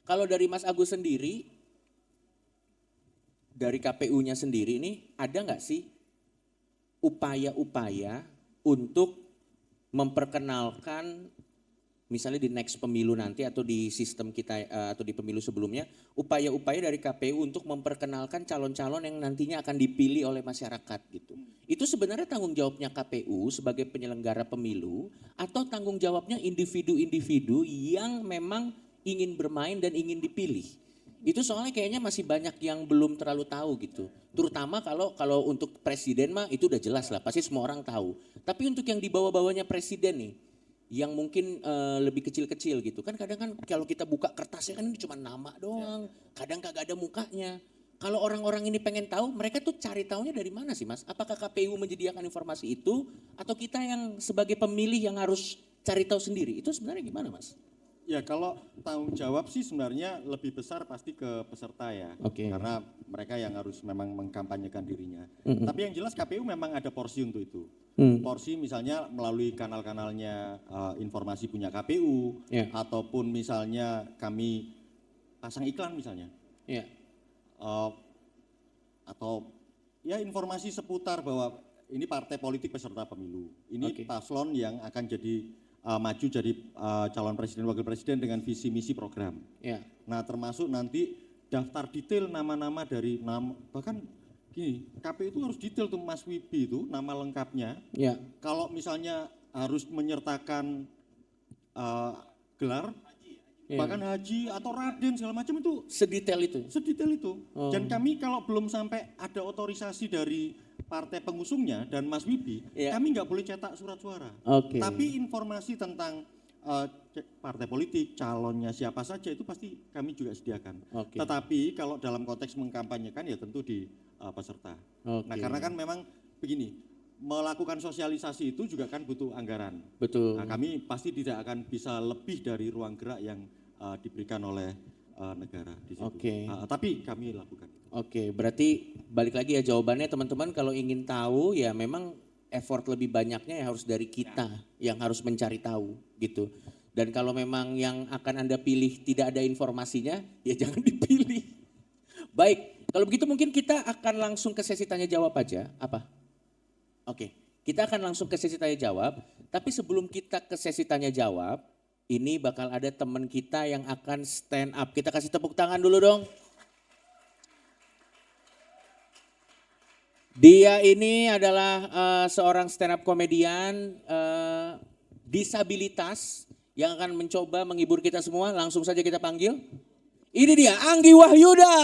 Kalau dari Mas Agus sendiri, dari KPU-nya sendiri nih, ada nggak sih upaya-upaya untuk memperkenalkan misalnya di next pemilu nanti atau di sistem kita atau di pemilu sebelumnya, upaya-upaya dari KPU untuk memperkenalkan calon-calon yang nantinya akan dipilih oleh masyarakat gitu. Itu sebenarnya tanggung jawabnya KPU sebagai penyelenggara pemilu atau tanggung jawabnya individu-individu yang memang ingin bermain dan ingin dipilih. Itu soalnya kayaknya masih banyak yang belum terlalu tahu gitu. Terutama kalau untuk presiden mah itu udah jelas lah, pasti semua orang tahu. Tapi untuk yang di bawah-bawahnya presiden nih, yang mungkin lebih kecil-kecil gitu. Kan kadang kan kalau kita buka kertasnya kan ini cuma nama doang, kadang kagak ada mukanya. Kalau orang-orang ini pengen tahu, mereka tuh cari taunya dari mana sih Mas? Apakah KPU menyediakan informasi itu atau kita yang sebagai pemilih yang harus cari tahu sendiri? Itu sebenarnya gimana Mas? Ya kalau tanggung jawab sih sebenarnya lebih besar pasti ke peserta ya. Oke. Karena mereka yang harus memang mengkampanyekan dirinya. Tapi yang jelas KPU memang ada porsi untuk itu. Porsi misalnya melalui kanal-kanalnya informasi punya KPU. Ya. Ataupun misalnya kami pasang iklan misalnya. Iya. Atau ya informasi seputar bahwa ini partai politik peserta pemilu. Ini Oke. paslon yang akan jadi maju jadi calon presiden wakil presiden dengan visi misi program. Ya. Nah termasuk nanti daftar detail nama-nama dari nama, bahkan gini KPU itu harus detail tuh Mas Wibi itu nama lengkapnya. Ya. Kalau misalnya harus menyertakan gelar, Ya. bahkan haji atau raden segala macam itu Sedetail itu. sedetail itu. Oh. Dan kami kalau belum sampai ada otorisasi dari partai pengusungnya dan Mas Wibi, Ya. kami nggak boleh cetak surat suara. Oke. Tapi informasi tentang partai politik, calonnya siapa saja itu pasti kami juga sediakan. Oke. Tetapi kalau dalam konteks mengkampanyekan ya tentu di peserta. Oke. Nah karena kan memang begini, melakukan sosialisasi itu juga kan butuh anggaran. Betul. Nah, kami pasti tidak akan bisa lebih dari ruang gerak yang diberikan oleh negara di situ. Oke. Tapi kami lakukan. Oke, berarti balik lagi ya jawabannya teman-teman, kalau ingin tahu ya memang effort lebih banyaknya ya harus dari kita yang harus mencari tahu gitu. Dan kalau memang yang akan Anda pilih tidak ada informasinya, ya jangan dipilih. Baik, kalau begitu mungkin kita akan langsung ke sesi tanya jawab aja. Apa? Oke, kita akan langsung ke sesi tanya jawab. Tapi sebelum kita ke sesi tanya jawab, ini bakal ada teman kita yang akan stand up. Kita kasih tepuk tangan dulu dong. Dia ini adalah seorang stand up komedian disabilitas yang akan mencoba menghibur kita semua. Langsung saja kita panggil. Ini dia Anggi Wahyuda.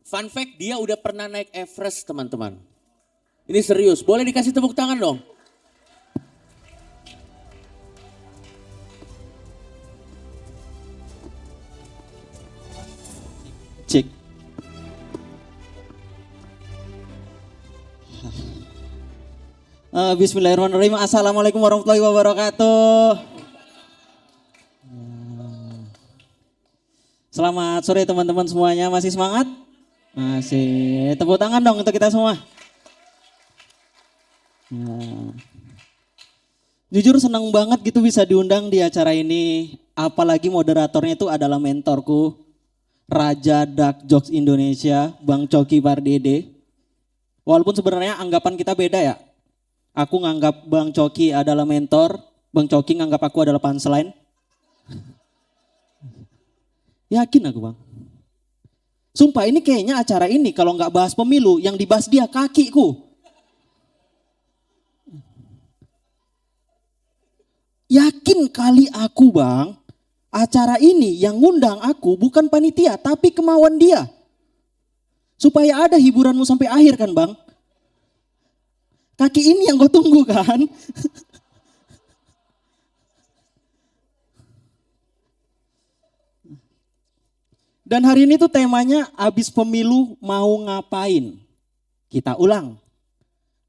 Fun fact, dia udah pernah naik Everest teman-teman. Ini serius, boleh dikasih tepuk tangan dong. Cik. Bismillahirrahmanirrahim. Assalamualaikum warahmatullahi wabarakatuh. Selamat sore teman-teman semuanya. Masih semangat? Masih. Tepuk tangan dong untuk kita semua. Jujur senang banget gitu bisa diundang di acara ini. Apalagi moderatornya itu adalah mentorku, Raja Dark Jokes Indonesia, Bang Coki Pardede. Walaupun sebenarnya anggapan kita beda ya. Aku nganggap Bang Coki adalah mentor, Bang Coki nganggap aku adalah punchline. Yakin aku Bang. Sumpah ini kayaknya acara ini kalau nggak bahas pemilu, yang dibahas dia kakiku. Yakin kali aku Bang, acara ini yang ngundang aku bukan panitia tapi kemauan dia. Supaya ada hiburanmu sampai akhir kan Bang. Kaki ini yang gue tunggu kan. Dan hari ini tuh temanya abis pemilu mau ngapain. Kita ulang.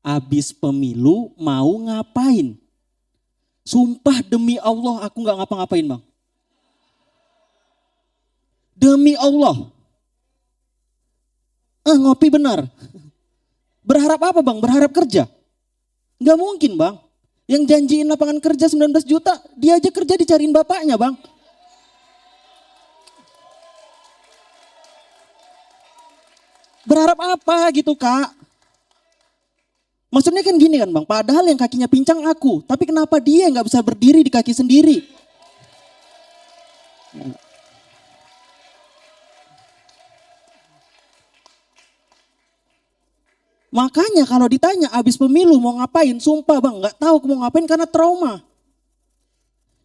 Abis pemilu mau ngapain. Sumpah demi Allah aku gak ngapa-ngapain Bang. Demi Allah. Ngopi benar. Berharap apa Bang? Berharap kerja? Gak mungkin Bang. Yang janjiin lapangan kerja 19 juta, dia aja kerja dicariin bapaknya Bang. Berharap apa gitu Kak? Maksudnya kan gini kan Bang, padahal yang kakinya pincang aku, tapi kenapa dia gak bisa berdiri di kaki sendiri? Makanya kalau ditanya abis pemilu mau ngapain, sumpah Bang gak tahu mau ngapain karena trauma.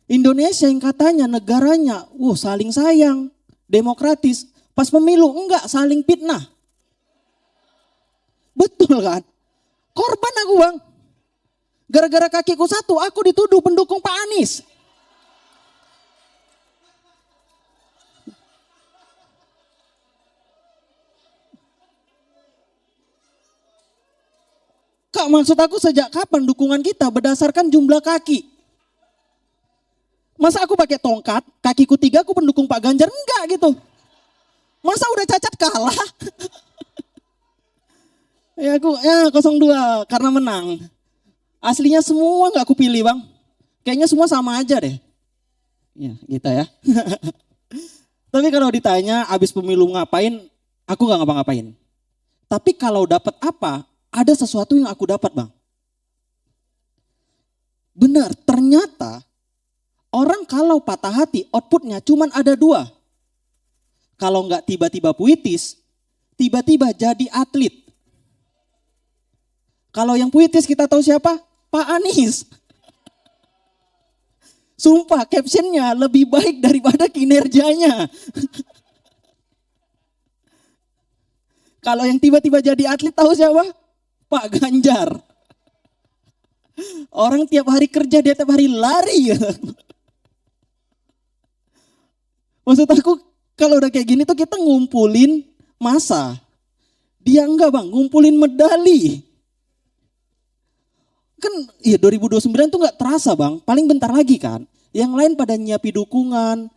Indonesia yang katanya negaranya, saling sayang, demokratis, pas pemilu enggak, saling fitnah. Betul kan? Korban aku Bang. Gara-gara kakiku satu, aku dituduh pendukung Pak Anies. Kak, maksud aku sejak kapan dukungan kita berdasarkan jumlah kaki? Masa aku pakai tongkat, kakiku 3 aku pendukung Pak Ganjar? Enggak gitu. Masa udah cacat kalah? Ya aku 02 karena menang. Aslinya semua gak aku pilih Bang. Kayaknya semua sama aja deh. Ya gitu ya. Tapi kalau ditanya abis pemilu ngapain, aku gak ngapa-ngapain. Tapi kalau dapat apa, ada sesuatu yang aku dapat Bang. Benar, ternyata orang kalau patah hati outputnya cuman ada 2. Kalau nggak tiba-tiba puitis, tiba-tiba jadi atlet. Kalau yang puitis kita tahu siapa? Pak Anies. Sumpah captionnya lebih baik daripada kinerjanya. Kalau yang tiba-tiba jadi atlet tahu siapa? Pak Ganjar. Orang tiap hari kerja, dia tiap hari lari. Maksud aku kalau udah kayak gini tuh kita ngumpulin massa. Dia enggak Bang, ngumpulin medali. Kan ya 2029 tuh gak terasa Bang, paling bentar lagi kan. Yang lain pada nyiapin dukungan,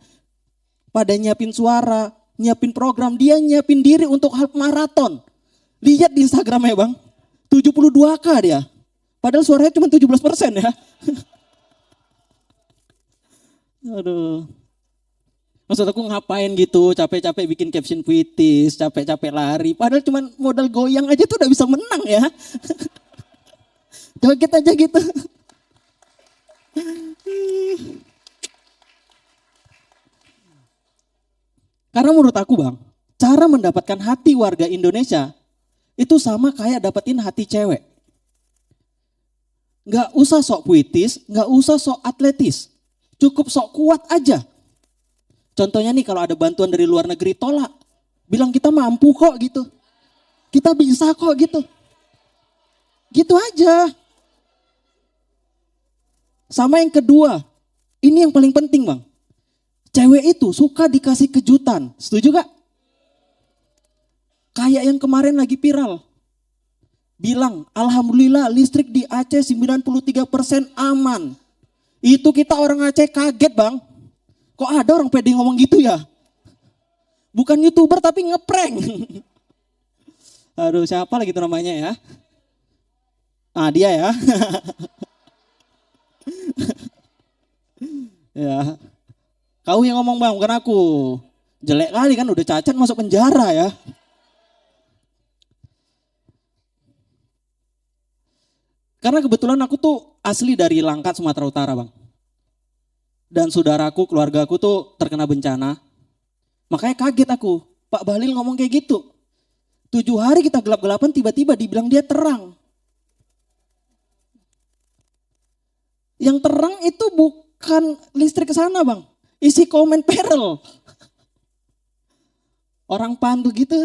pada nyiapin suara, nyiapin program, dia nyiapin diri untuk half maraton. Lihat di Instagramnya bang, 72K dia. Padahal suaranya cuma 17% ya. Aduh. Maksud aku ngapain gitu, capek-capek bikin caption puitis, capek-capek lari. Padahal cuma modal goyang aja tuh udah bisa menang ya. Joget aja gitu. Karena menurut aku bang, cara mendapatkan hati warga Indonesia itu sama kayak dapetin hati cewek. Gak usah sok puitis, gak usah sok atletis. Cukup sok kuat aja. Contohnya nih kalau ada bantuan dari luar negeri tolak. Bilang kita mampu kok gitu. Kita bisa kok gitu. Gitu aja. Sama yang kedua. Ini yang paling penting bang. Cewek itu suka dikasih kejutan. Setuju gak? Kayak yang kemarin lagi viral. Bilang alhamdulillah listrik di Aceh 93% aman. Itu kita orang Aceh kaget bang. Kok ada orang pede ngomong gitu ya? Bukan YouTuber tapi ngeprank. Aduh siapa lagi itu namanya ya? Ah dia ya. Ya. Kau yang ngomong bang bukan aku. Jelek kali kan udah cacat masuk penjara ya. Karena kebetulan aku tuh asli dari Langkat, Sumatera Utara bang. Dan saudaraku, keluarga aku tuh terkena bencana. Makanya kaget aku, Pak Bahlil ngomong kayak gitu. 7 hari kita gelap-gelapan tiba-tiba dibilang dia terang. Yang terang itu bukan listrik ke sana bang. Isi komen peril. Orang pandu gitu.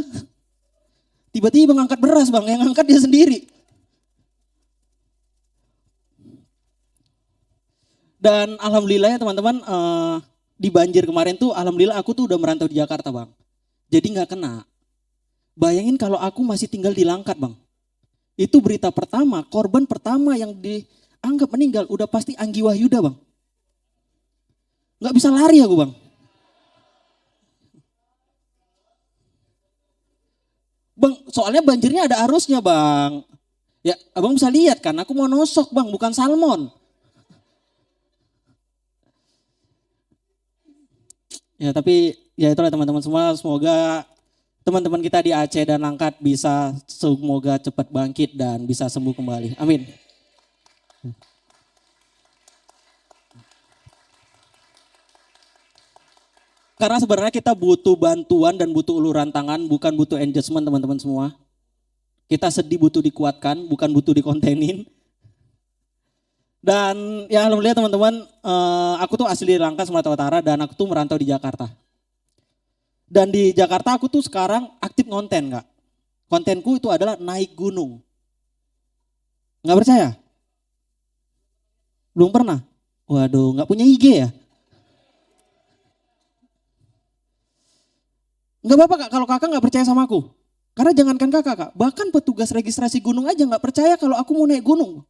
Tiba-tiba ngangkat beras bang, yang ngangkat dia sendiri. Dan alhamdulillah ya teman-teman, di banjir kemarin tuh alhamdulillah aku tuh udah merantau di Jakarta bang. Jadi gak kena. Bayangin kalau aku masih tinggal di Langkat bang. Itu berita pertama, korban pertama yang dianggap meninggal udah pasti Anggi Wahyuda bang. Gak bisa lari aku bang. Bang, soalnya banjirnya ada arusnya bang. Ya abang bisa lihat kan, aku mau nosok bang, bukan salmon. Ya tapi ya itulah teman-teman semua, semoga teman-teman kita di Aceh dan Langkat bisa semoga cepat bangkit dan bisa sembuh kembali. Amin. Karena sebenarnya kita butuh bantuan dan butuh uluran tangan, bukan butuh engagement teman-teman semua. Kita sedih butuh dikuatkan, bukan butuh dikontenin. Dan ya alhamdulillah teman-teman, aku tuh asli dari Langkat, Sumatera Utara dan aku tuh merantau di Jakarta. Dan di Jakarta aku tuh sekarang aktif ngonten kak. Kontenku itu adalah naik gunung. Nggak percaya? Belum pernah? Waduh, nggak punya IG ya? Nggak apa-apa kak, kalau kakak nggak percaya sama aku. Karena jangankan kakak kak, bahkan petugas registrasi gunung aja nggak percaya kalau aku mau naik gunung.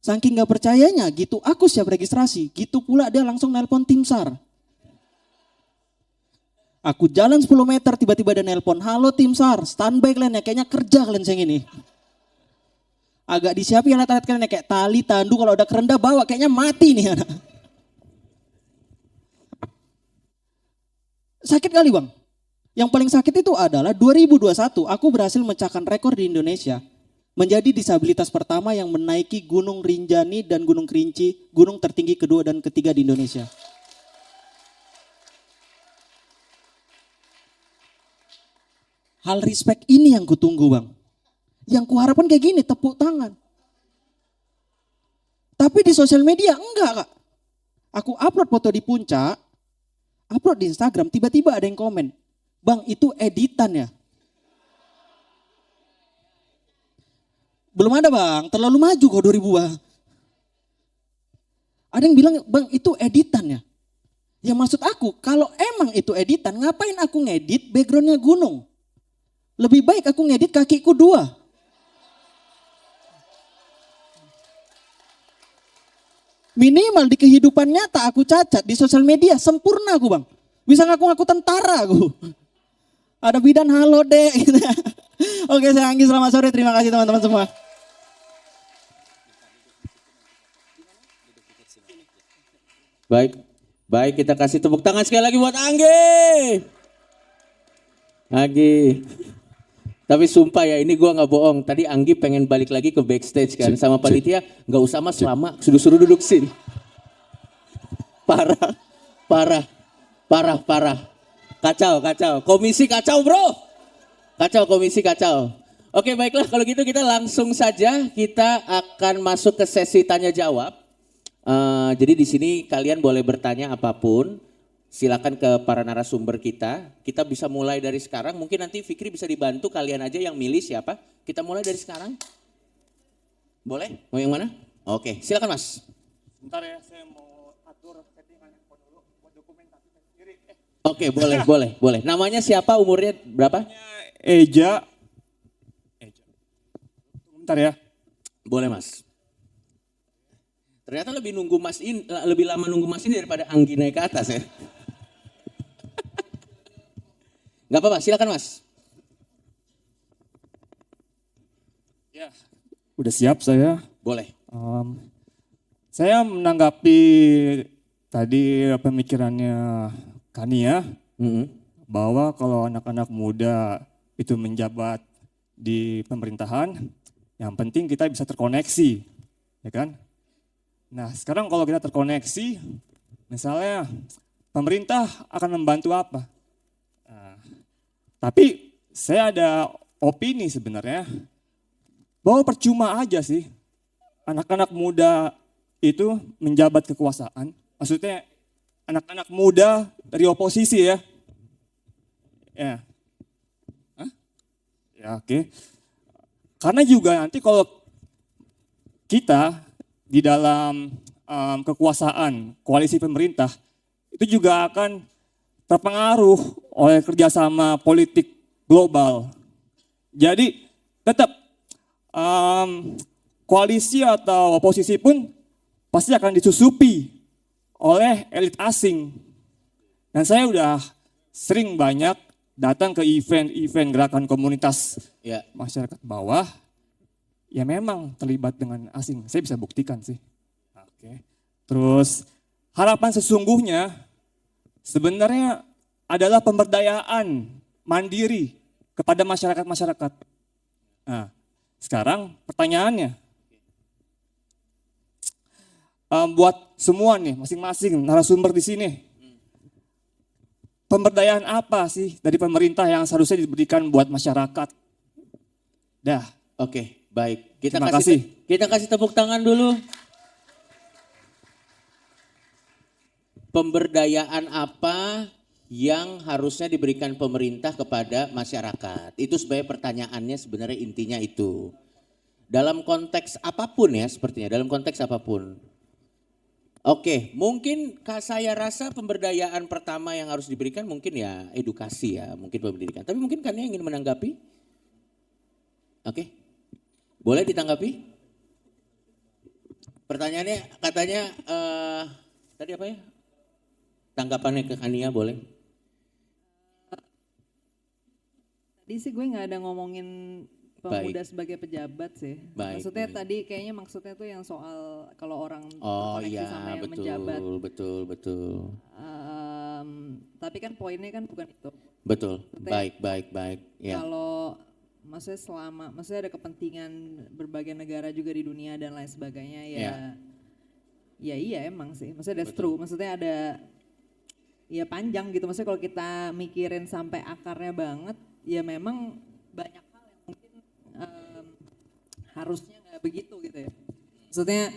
Saking gak percayanya gitu aku siap registrasi. Gitu pula dia langsung nelpon tim SAR. Aku jalan 10 meter tiba-tiba dia nelpon. Halo tim SAR, standby kalian ya. Kayaknya kerja kalian siang ini. Agak disiapin alat-alat kalian ya. Kayak tali, tandu kalau udah kerendah bawa. Kayaknya mati nih anak. Sakit kali bang. Yang paling sakit itu adalah 2021 aku berhasil memecahkan rekor di Indonesia. Menjadi disabilitas pertama yang menaiki Gunung Rinjani dan Gunung Kerinci, gunung tertinggi kedua dan ketiga di Indonesia. Hal respect ini yang kutunggu bang. Yang kuharapkan kayak gini, tepuk tangan. Tapi di sosial media enggak kak. Aku upload foto di puncak, upload di Instagram, tiba-tiba ada yang komen. Bang itu editan ya. Belum ada bang, terlalu maju kok 2000 bang. Ada yang bilang bang itu editan ya. Ya maksud aku kalau emang itu editan ngapain aku ngedit backgroundnya gunung. Lebih baik aku ngedit kakiku 2. Minimal di kehidupan nyata aku cacat, di sosial media sempurna aku bang. Bisa ngaku-ngaku tentara aku. Ada bidan halo dek. Gitu. Oke, saya Anggi, selamat sore. Terima kasih teman-teman semua. Baik, baik kita kasih tepuk tangan sekali lagi buat Anggi. Anggi. Tapi sumpah ya, ini gua nggak bohong. Tadi Anggi pengen balik lagi ke backstage kan sama panitia, nggak usah mas, lama suruh duduk sini. Parah, parah, parah, parah. Kacau, kacau. Komisi kacau bro. Kacau, komisi kacau. Oke baiklah, kalau gitu kita langsung saja kita akan masuk ke sesi tanya jawab. Jadi di sini kalian boleh bertanya apapun. Silakan ke para narasumber kita. Kita bisa mulai dari sekarang. Mungkin nanti Fikri bisa dibantu, kalian aja yang milih siapa. Kita mulai dari sekarang. Boleh? Mau yang mana? Oke, silakan Mas. Bentar ya, saya mau atur settingan handphone dulu buat dokumentasi sendiri. Oke, boleh. Namanya siapa, umurnya berapa? Eja. Bentar ya. Boleh Mas. Ternyata lebih lebih lama nunggu Mas ini daripada Anggi naik ke atas ya. Gak apa-apa, silakan Mas. Ya, udah siap saya. Boleh. Saya menanggapi tadi pemikirannya Kania bahwa kalau anak-anak muda itu menjabat di pemerintahan, yang penting kita bisa terkoneksi, ya kan? Nah sekarang kalau kita terkoneksi, misalnya pemerintah akan membantu apa? Tapi saya ada opini sebenarnya bahwa percuma aja sih anak-anak muda itu menjabat kekuasaan. Maksudnya anak-anak muda dari oposisi ya. Ya. Hah? Ya oke. Karena juga nanti kalau kita di dalam kekuasaan koalisi pemerintah itu juga akan terpengaruh oleh kerjasama politik global. Jadi tetap koalisi atau oposisi pun pasti akan disusupi oleh elit asing. Dan saya udah sering banyak datang ke event-event gerakan komunitas masyarakat bawah, ya memang terlibat dengan asing. Saya bisa buktikan sih. Oke. Terus harapan sesungguhnya sebenarnya adalah pemberdayaan mandiri kepada masyarakat-masyarakat. Nah, sekarang pertanyaannya, buat semua nih, masing-masing narasumber di sini, pemberdayaan apa sih dari pemerintah yang seharusnya diberikan buat masyarakat? Dah. Oke, baik. Terima kasih. Kita kasih tepuk tangan dulu. Pemberdayaan apa yang harusnya diberikan pemerintah kepada masyarakat? Itu sebagai pertanyaannya, sebenarnya intinya itu. Dalam konteks apapun ya sepertinya, dalam konteks apapun. Oke, mungkin saya rasa pemberdayaan pertama yang harus diberikan mungkin ya edukasi ya, mungkin pendidikan. Tapi mungkin kalian ingin menanggapi? Oke, boleh ditanggapi? Pertanyaannya katanya tadi apa ya? Tanggapannya ke Kania boleh? Tadi sih gue nggak ada ngomongin pemuda sebagai pejabat sih. Maksudnya tadi kayaknya maksudnya tuh yang soal kalau orang terkoneksi sama yang menjabat. Betul. Tapi kan poinnya kan bukan itu. Betul. Maksudnya, baik. Ya. Kalau maksudnya ada kepentingan berbagai negara juga di dunia dan lain sebagainya ya iya emang sih. Maksudnya that's true. Maksudnya ada ya panjang gitu. Maksudnya kalau kita mikirin sampai akarnya banget, ya memang banyak hal yang mungkin harusnya nggak begitu gitu ya. Maksudnya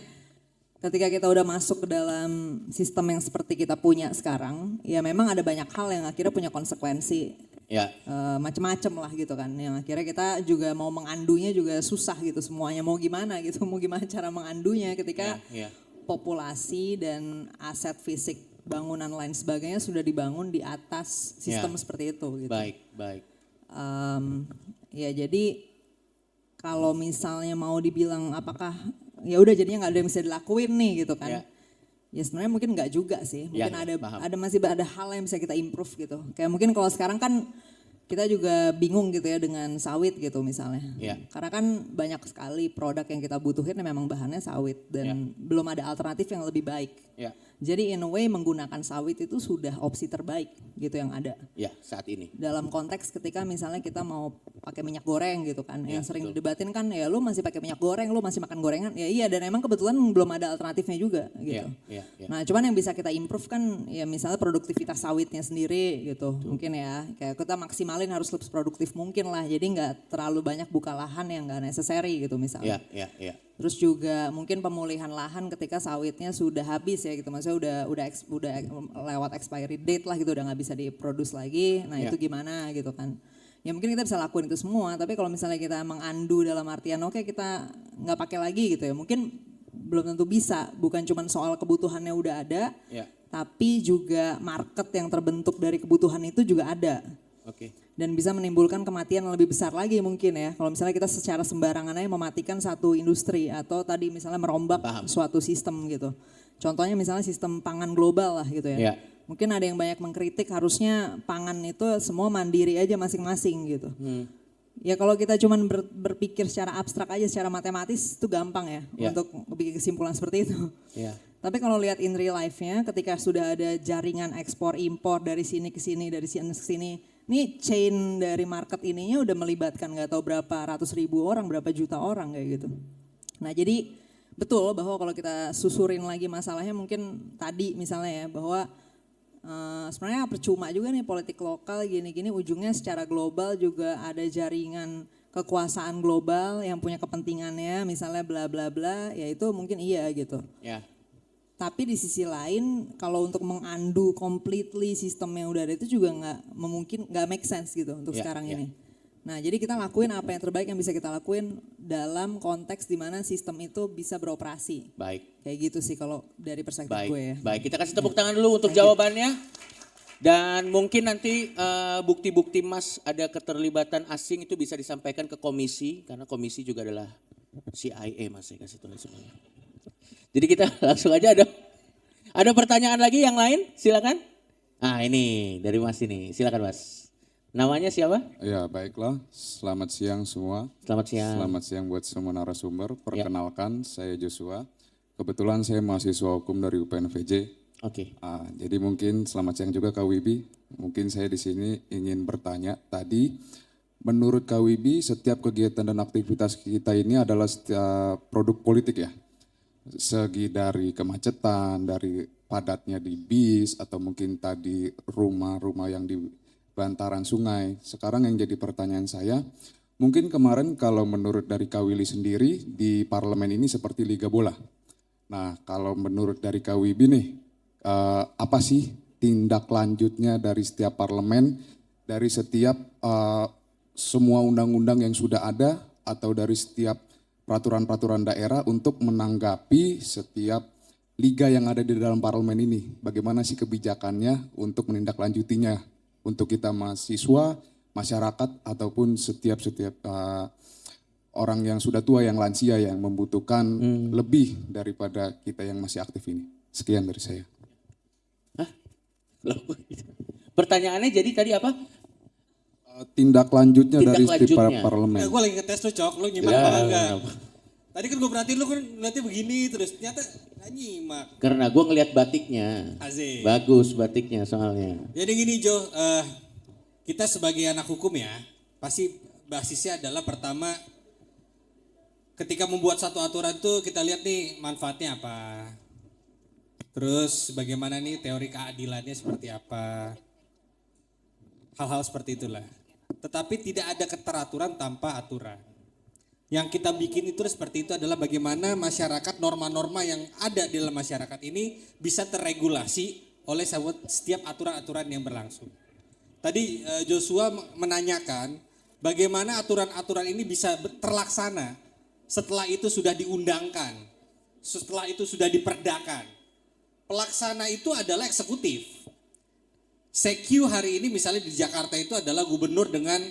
ketika kita udah masuk ke dalam sistem yang seperti kita punya sekarang, ya memang ada banyak hal yang akhirnya punya konsekuensi. Ya. Macem-macem lah gitu kan. Yang akhirnya kita juga mau mengandunya juga susah gitu semuanya. Mau gimana gitu, mau gimana cara mengandunya ketika populasi dan aset fisik bangunan lain sebagainya sudah dibangun di atas sistem seperti itu gitu. Baik. Ya jadi kalau misalnya mau dibilang apakah ya udah jadinya nggak ada yang bisa dilakuin nih gitu kan. Ya sebenarnya mungkin nggak juga sih, mungkin Ya, paham. masih ada hal yang bisa kita improve gitu. Kayak mungkin kalau sekarang kan kita juga bingung gitu ya dengan sawit gitu misalnya. Ya. Karena kan banyak sekali produk yang kita butuhin yang memang bahannya sawit dan belum ada alternatif yang lebih baik. Ya. Jadi in a way menggunakan sawit itu sudah opsi terbaik gitu yang ada. Ya, saat ini. Dalam konteks ketika misalnya kita mau pakai minyak goreng gitu kan, yang sering didebatin kan ya lu masih pakai minyak goreng, lu masih makan gorengan, ya iya dan emang kebetulan belum ada alternatifnya juga gitu. Ya. Nah cuman yang bisa kita improve kan ya misalnya produktivitas sawitnya sendiri gitu, mungkin ya kayak kita maksimalin harus lebih produktif mungkin lah, jadi nggak terlalu banyak buka lahan yang nggak necessary gitu misalnya. Ya. Terus juga mungkin pemulihan lahan ketika sawitnya sudah habis ya gitu, maksudnya udah lewat expiry date lah gitu, udah nggak bisa diproduksi lagi. Nah itu gimana gitu kan? Ya mungkin kita bisa lakuin itu semua, tapi kalau misalnya kita mengandu dalam artian oke kita nggak pakai lagi gitu ya, mungkin belum tentu bisa. Bukan cuma soal kebutuhannya udah ada, tapi juga market yang terbentuk dari kebutuhan itu juga ada. Oke. Dan bisa menimbulkan kematian yang lebih besar lagi mungkin ya. Kalau misalnya kita secara sembarangan aja mematikan satu industri atau tadi misalnya merombak suatu sistem gitu. Contohnya misalnya sistem pangan global lah gitu ya. Mungkin ada yang banyak mengkritik harusnya pangan itu semua mandiri aja masing-masing gitu. Ya kalau kita cuman berpikir secara abstrak aja, secara matematis itu gampang ya untuk bikin kesimpulan seperti itu. Tapi kalau lihat in real life-nya ketika sudah ada jaringan ekspor impor dari sini ke sini, dari sini ke sini, ini chain dari market ininya udah melibatkan nggak tahu berapa ratus ribu orang, berapa juta orang kayak gitu. Nah jadi betul bahwa kalau kita susurin lagi masalahnya mungkin tadi misalnya ya bahwa sebenarnya percuma juga nih politik lokal gini-gini, ujungnya secara global juga ada jaringan kekuasaan global yang punya kepentingannya misalnya bla bla bla, ya itu mungkin iya gitu. Tapi di sisi lain kalau untuk mengandu completely sistem yang udah ada itu juga nggak make sense gitu untuk sekarang ini. Nah jadi kita lakuin apa yang terbaik yang bisa kita lakuin dalam konteks di mana sistem itu bisa beroperasi. Baik. Kayak gitu sih kalau dari perspektif gue ya. Baik, kita kasih tepuk tangan dulu untuk jawabannya. Dan mungkin nanti bukti-bukti Mas ada keterlibatan asing itu bisa disampaikan ke komisi. Karena komisi juga adalah CIA Mas, saya kasih tulis semuanya. Jadi kita langsung aja ada pertanyaan lagi yang lain, silakan. Nah ini dari Mas ini, silakan Mas. Namanya siapa? Ya baiklah, selamat siang semua. Selamat siang. Selamat siang buat semua narasumber. Perkenalkan saya Joshua. Kebetulan saya mahasiswa hukum dari UPN-VJ. Oke. Jadi mungkin selamat siang juga Kak Wibi. Mungkin saya di sini ingin bertanya tadi. Menurut Kak Wibi, setiap kegiatan dan aktivitas kita ini adalah setiap produk politik ya. Segi dari kemacetan, dari padatnya di bis atau mungkin tadi rumah-rumah yang di bantaran sungai. Sekarang yang jadi pertanyaan saya, mungkin kemarin kalau menurut dari Kak Willy sendiri di parlemen ini seperti liga bola. Nah kalau menurut dari Kak Wibi nih, apa sih tindak lanjutnya dari setiap parlemen, dari setiap semua undang-undang yang sudah ada atau dari setiap peraturan-peraturan daerah untuk menanggapi setiap liga yang ada di dalam parlemen ini. Bagaimana sih kebijakannya untuk menindaklanjutinya untuk kita mahasiswa, masyarakat ataupun setiap orang yang sudah tua, yang lansia yang membutuhkan lebih daripada kita yang masih aktif ini. Sekian dari saya. Pertanyaannya jadi tadi apa? Tindak lanjutnya dari setiap parlemen. Gue lagi ngetes lu Cok, lu nyimak apa enggak? Tadi kan gue perhatiin lu kan ngeliatnya begini terus ternyata gak nyimak. Karena gue ngeliat batiknya. Asik. Bagus batiknya soalnya. Jadi gini Jo, kita sebagai anak hukum ya, pasti basisnya adalah pertama ketika membuat satu aturan tuh kita lihat nih manfaatnya apa. Terus bagaimana nih teori keadilannya seperti apa. Hal-hal seperti itulah. Tetapi tidak ada keteraturan tanpa aturan. Yang kita bikin itu seperti itu adalah bagaimana masyarakat, norma-norma yang ada di dalam masyarakat ini bisa terregulasi oleh setiap aturan-aturan yang berlangsung. Tadi Joshua menanyakan bagaimana aturan-aturan ini bisa terlaksana setelah itu sudah diundangkan, setelah itu sudah diperdakan. Pelaksana itu adalah eksekutif. Sekyu hari ini misalnya di Jakarta itu adalah gubernur dengan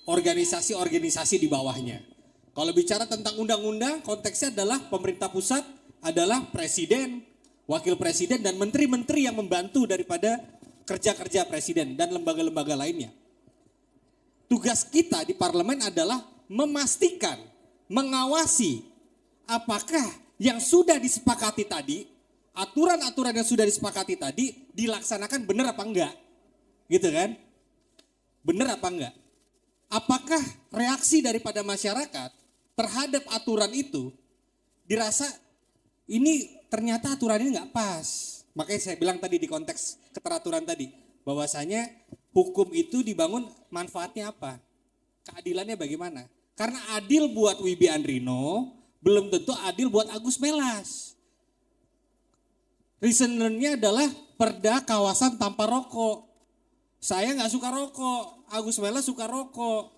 organisasi-organisasi di bawahnya. Kalau bicara tentang undang-undang konteksnya adalah pemerintah pusat adalah presiden, wakil presiden dan menteri-menteri yang membantu daripada kerja-kerja presiden dan lembaga-lembaga lainnya. Tugas kita di parlemen adalah memastikan, mengawasi apakah yang sudah disepakati tadi, aturan-aturan yang sudah disepakati tadi dilaksanakan benar apa enggak. Gitu kan? Benar apa enggak? Apakah reaksi daripada masyarakat terhadap aturan itu dirasa ini ternyata aturan ini enggak pas. Makanya saya bilang tadi di konteks keteraturan tadi, bahwasanya hukum itu dibangun manfaatnya apa? Keadilannya bagaimana? Karena adil buat Wibi Andrino, belum tentu adil buat Agus Melas. Reasonernya adalah perda kawasan tanpa rokok. Saya nggak suka rokok, Agus Melas suka rokok.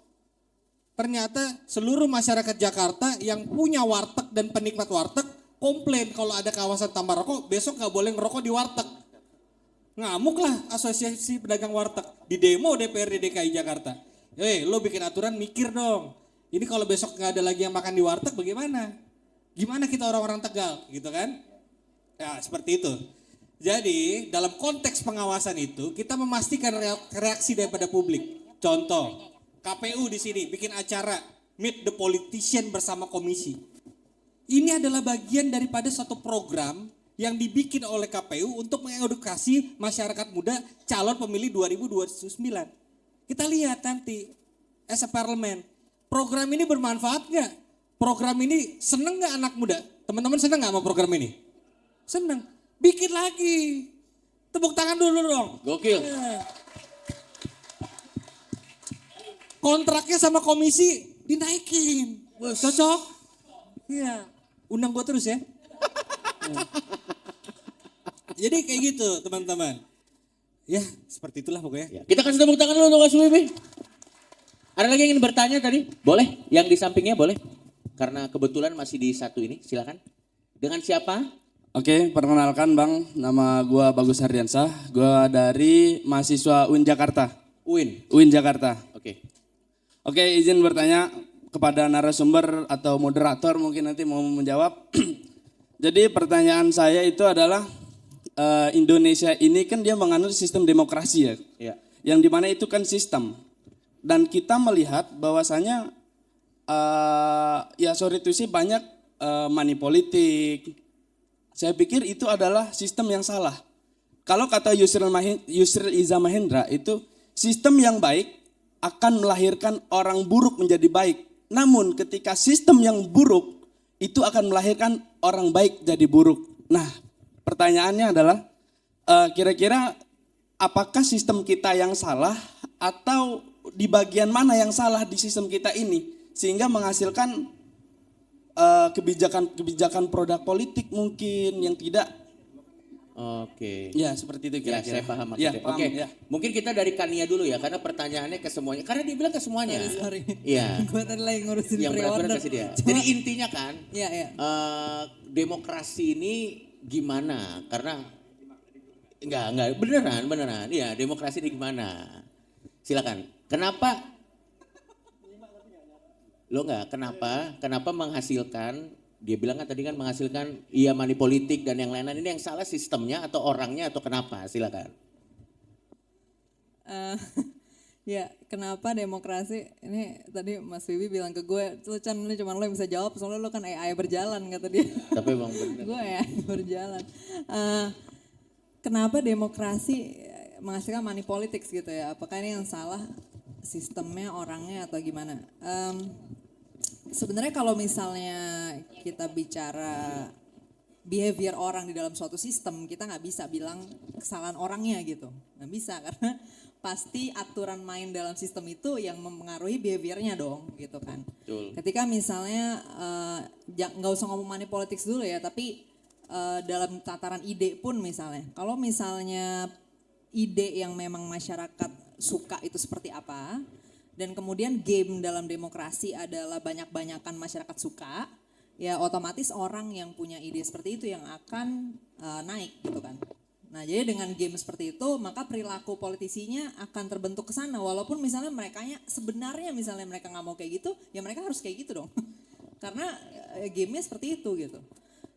Ternyata seluruh masyarakat Jakarta yang punya warteg dan penikmat warteg komplain kalau ada kawasan tanpa rokok, besok nggak boleh ngerokok di warteg. Ngamuk lah asosiasi pedagang warteg di demo DPRD DKI Jakarta. Lo bikin aturan mikir dong. Ini kalau besok nggak ada lagi yang makan di warteg bagaimana? Gimana kita orang-orang Tegal gitu kan? Ya seperti itu. Jadi dalam konteks pengawasan itu kita memastikan reaksi daripada publik. Contoh, KPU di sini bikin acara Meet the Politician bersama komisi. Ini adalah bagian daripada satu program yang dibikin oleh KPU untuk mengedukasi masyarakat muda calon pemilih 2029. Kita lihat nanti as a parliament, program ini bermanfaat nggak? Program ini seneng nggak anak muda? Teman-teman seneng nggak sama program ini? Seneng. Bikin lagi. Tepuk tangan dulu dong. Gokil. Ya. Kontraknya sama komisi dinaikin. Cocok? Iya. Undang gua terus ya. Jadi kayak gitu teman-teman. Ya seperti itulah pokoknya. Ya, kita kasih tepuk tangan dulu untuk Mas Wibi. Ada lagi yang ingin bertanya tadi? Boleh? Yang di sampingnya boleh? Karena kebetulan masih di satu ini, silakan. Dengan siapa? Oke, perkenalkan Bang, nama gua Bagus Hardiansah, gua dari mahasiswa UIN Jakarta. UIN Jakarta. Oke, izin bertanya kepada narasumber atau moderator mungkin nanti mau menjawab. Jadi pertanyaan saya itu adalah Indonesia ini kan dia menganut sistem demokrasi ya. Ya. Yang dimana itu kan sistem. Dan kita melihat bahwasanya ya sorry to say banyak money politik. Saya pikir itu adalah sistem yang salah. Kalau kata Yusril Iza Mahendra itu sistem yang baik akan melahirkan orang buruk menjadi baik. Namun ketika sistem yang buruk itu akan melahirkan orang baik jadi buruk. Nah pertanyaannya adalah kira-kira apakah sistem kita yang salah atau di bagian mana yang salah di sistem kita ini sehingga menghasilkan kebijakan produk politik mungkin yang tidak. Oke. Ya seperti itu Ya, kira-kira. saya paham Ya, maksudnya. paham, Oke, ya. mungkin kita dari Kania dulu ya, karena pertanyaannya ke semuanya. Karena dia bilang ke semuanya. Sorry. Iya. Gue tadi lagi ngurusin Yang pre-order. berat-berat kasih dia. Jadi intinya kan, Iya, iya. demokrasi ini gimana? Karena enggak beneran. Iya, demokrasi ini gimana? Silakan. Kenapa? Kenapa menghasilkan, dia bilang kan tadi kan menghasilkan iya money politik dan yang lain-lain, ini yang salah sistemnya atau orangnya atau kenapa? Silakan. Ya, kenapa demokrasi, ini tadi Mas Wibi bilang ke gue, Chan ini cuma lo yang bisa jawab soalnya lo kan AI berjalan kata dia. Tapi emang bener. Gue AI berjalan. Kenapa demokrasi menghasilkan money politics gitu ya? Apakah ini yang salah sistemnya, orangnya atau gimana? Sebenarnya kalau misalnya kita bicara behavior orang di dalam suatu sistem, kita nggak bisa bilang kesalahan orangnya gitu. Nggak bisa karena pasti aturan main dalam sistem itu yang mempengaruhi behaviornya dong gitu kan. Betul. Ketika misalnya nggak usah ngomong money politics dulu ya, tapi dalam tataran ide pun misalnya, kalau misalnya ide yang memang masyarakat suka itu seperti apa, dan kemudian game dalam demokrasi adalah banyak-banyakan masyarakat suka, ya otomatis orang yang punya ide seperti itu yang akan naik gitu kan. Nah jadi dengan game seperti itu maka perilaku politisinya akan terbentuk ke sana, walaupun misalnya sebenarnya misalnya mereka nggak mau kayak gitu, ya mereka harus kayak gitu dong. Karena gamenya seperti itu gitu.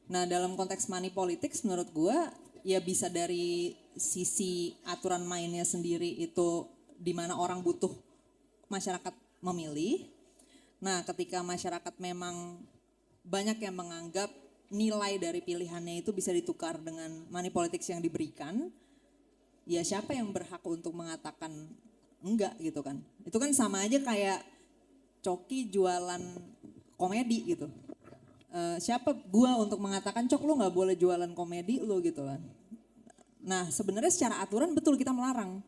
Nah dalam konteks money politics menurut gue ya bisa dari sisi aturan mainnya sendiri itu di mana orang butuh masyarakat memilih. Nah ketika masyarakat memang banyak yang menganggap nilai dari pilihannya itu bisa ditukar dengan money politics yang diberikan, ya siapa yang berhak untuk mengatakan enggak gitu kan. Itu kan sama aja kayak Coki jualan komedi gitu. Siapa gua untuk mengatakan Cok lu gak boleh jualan komedi lu gitu kan. Nah sebenarnya secara aturan betul kita melarang.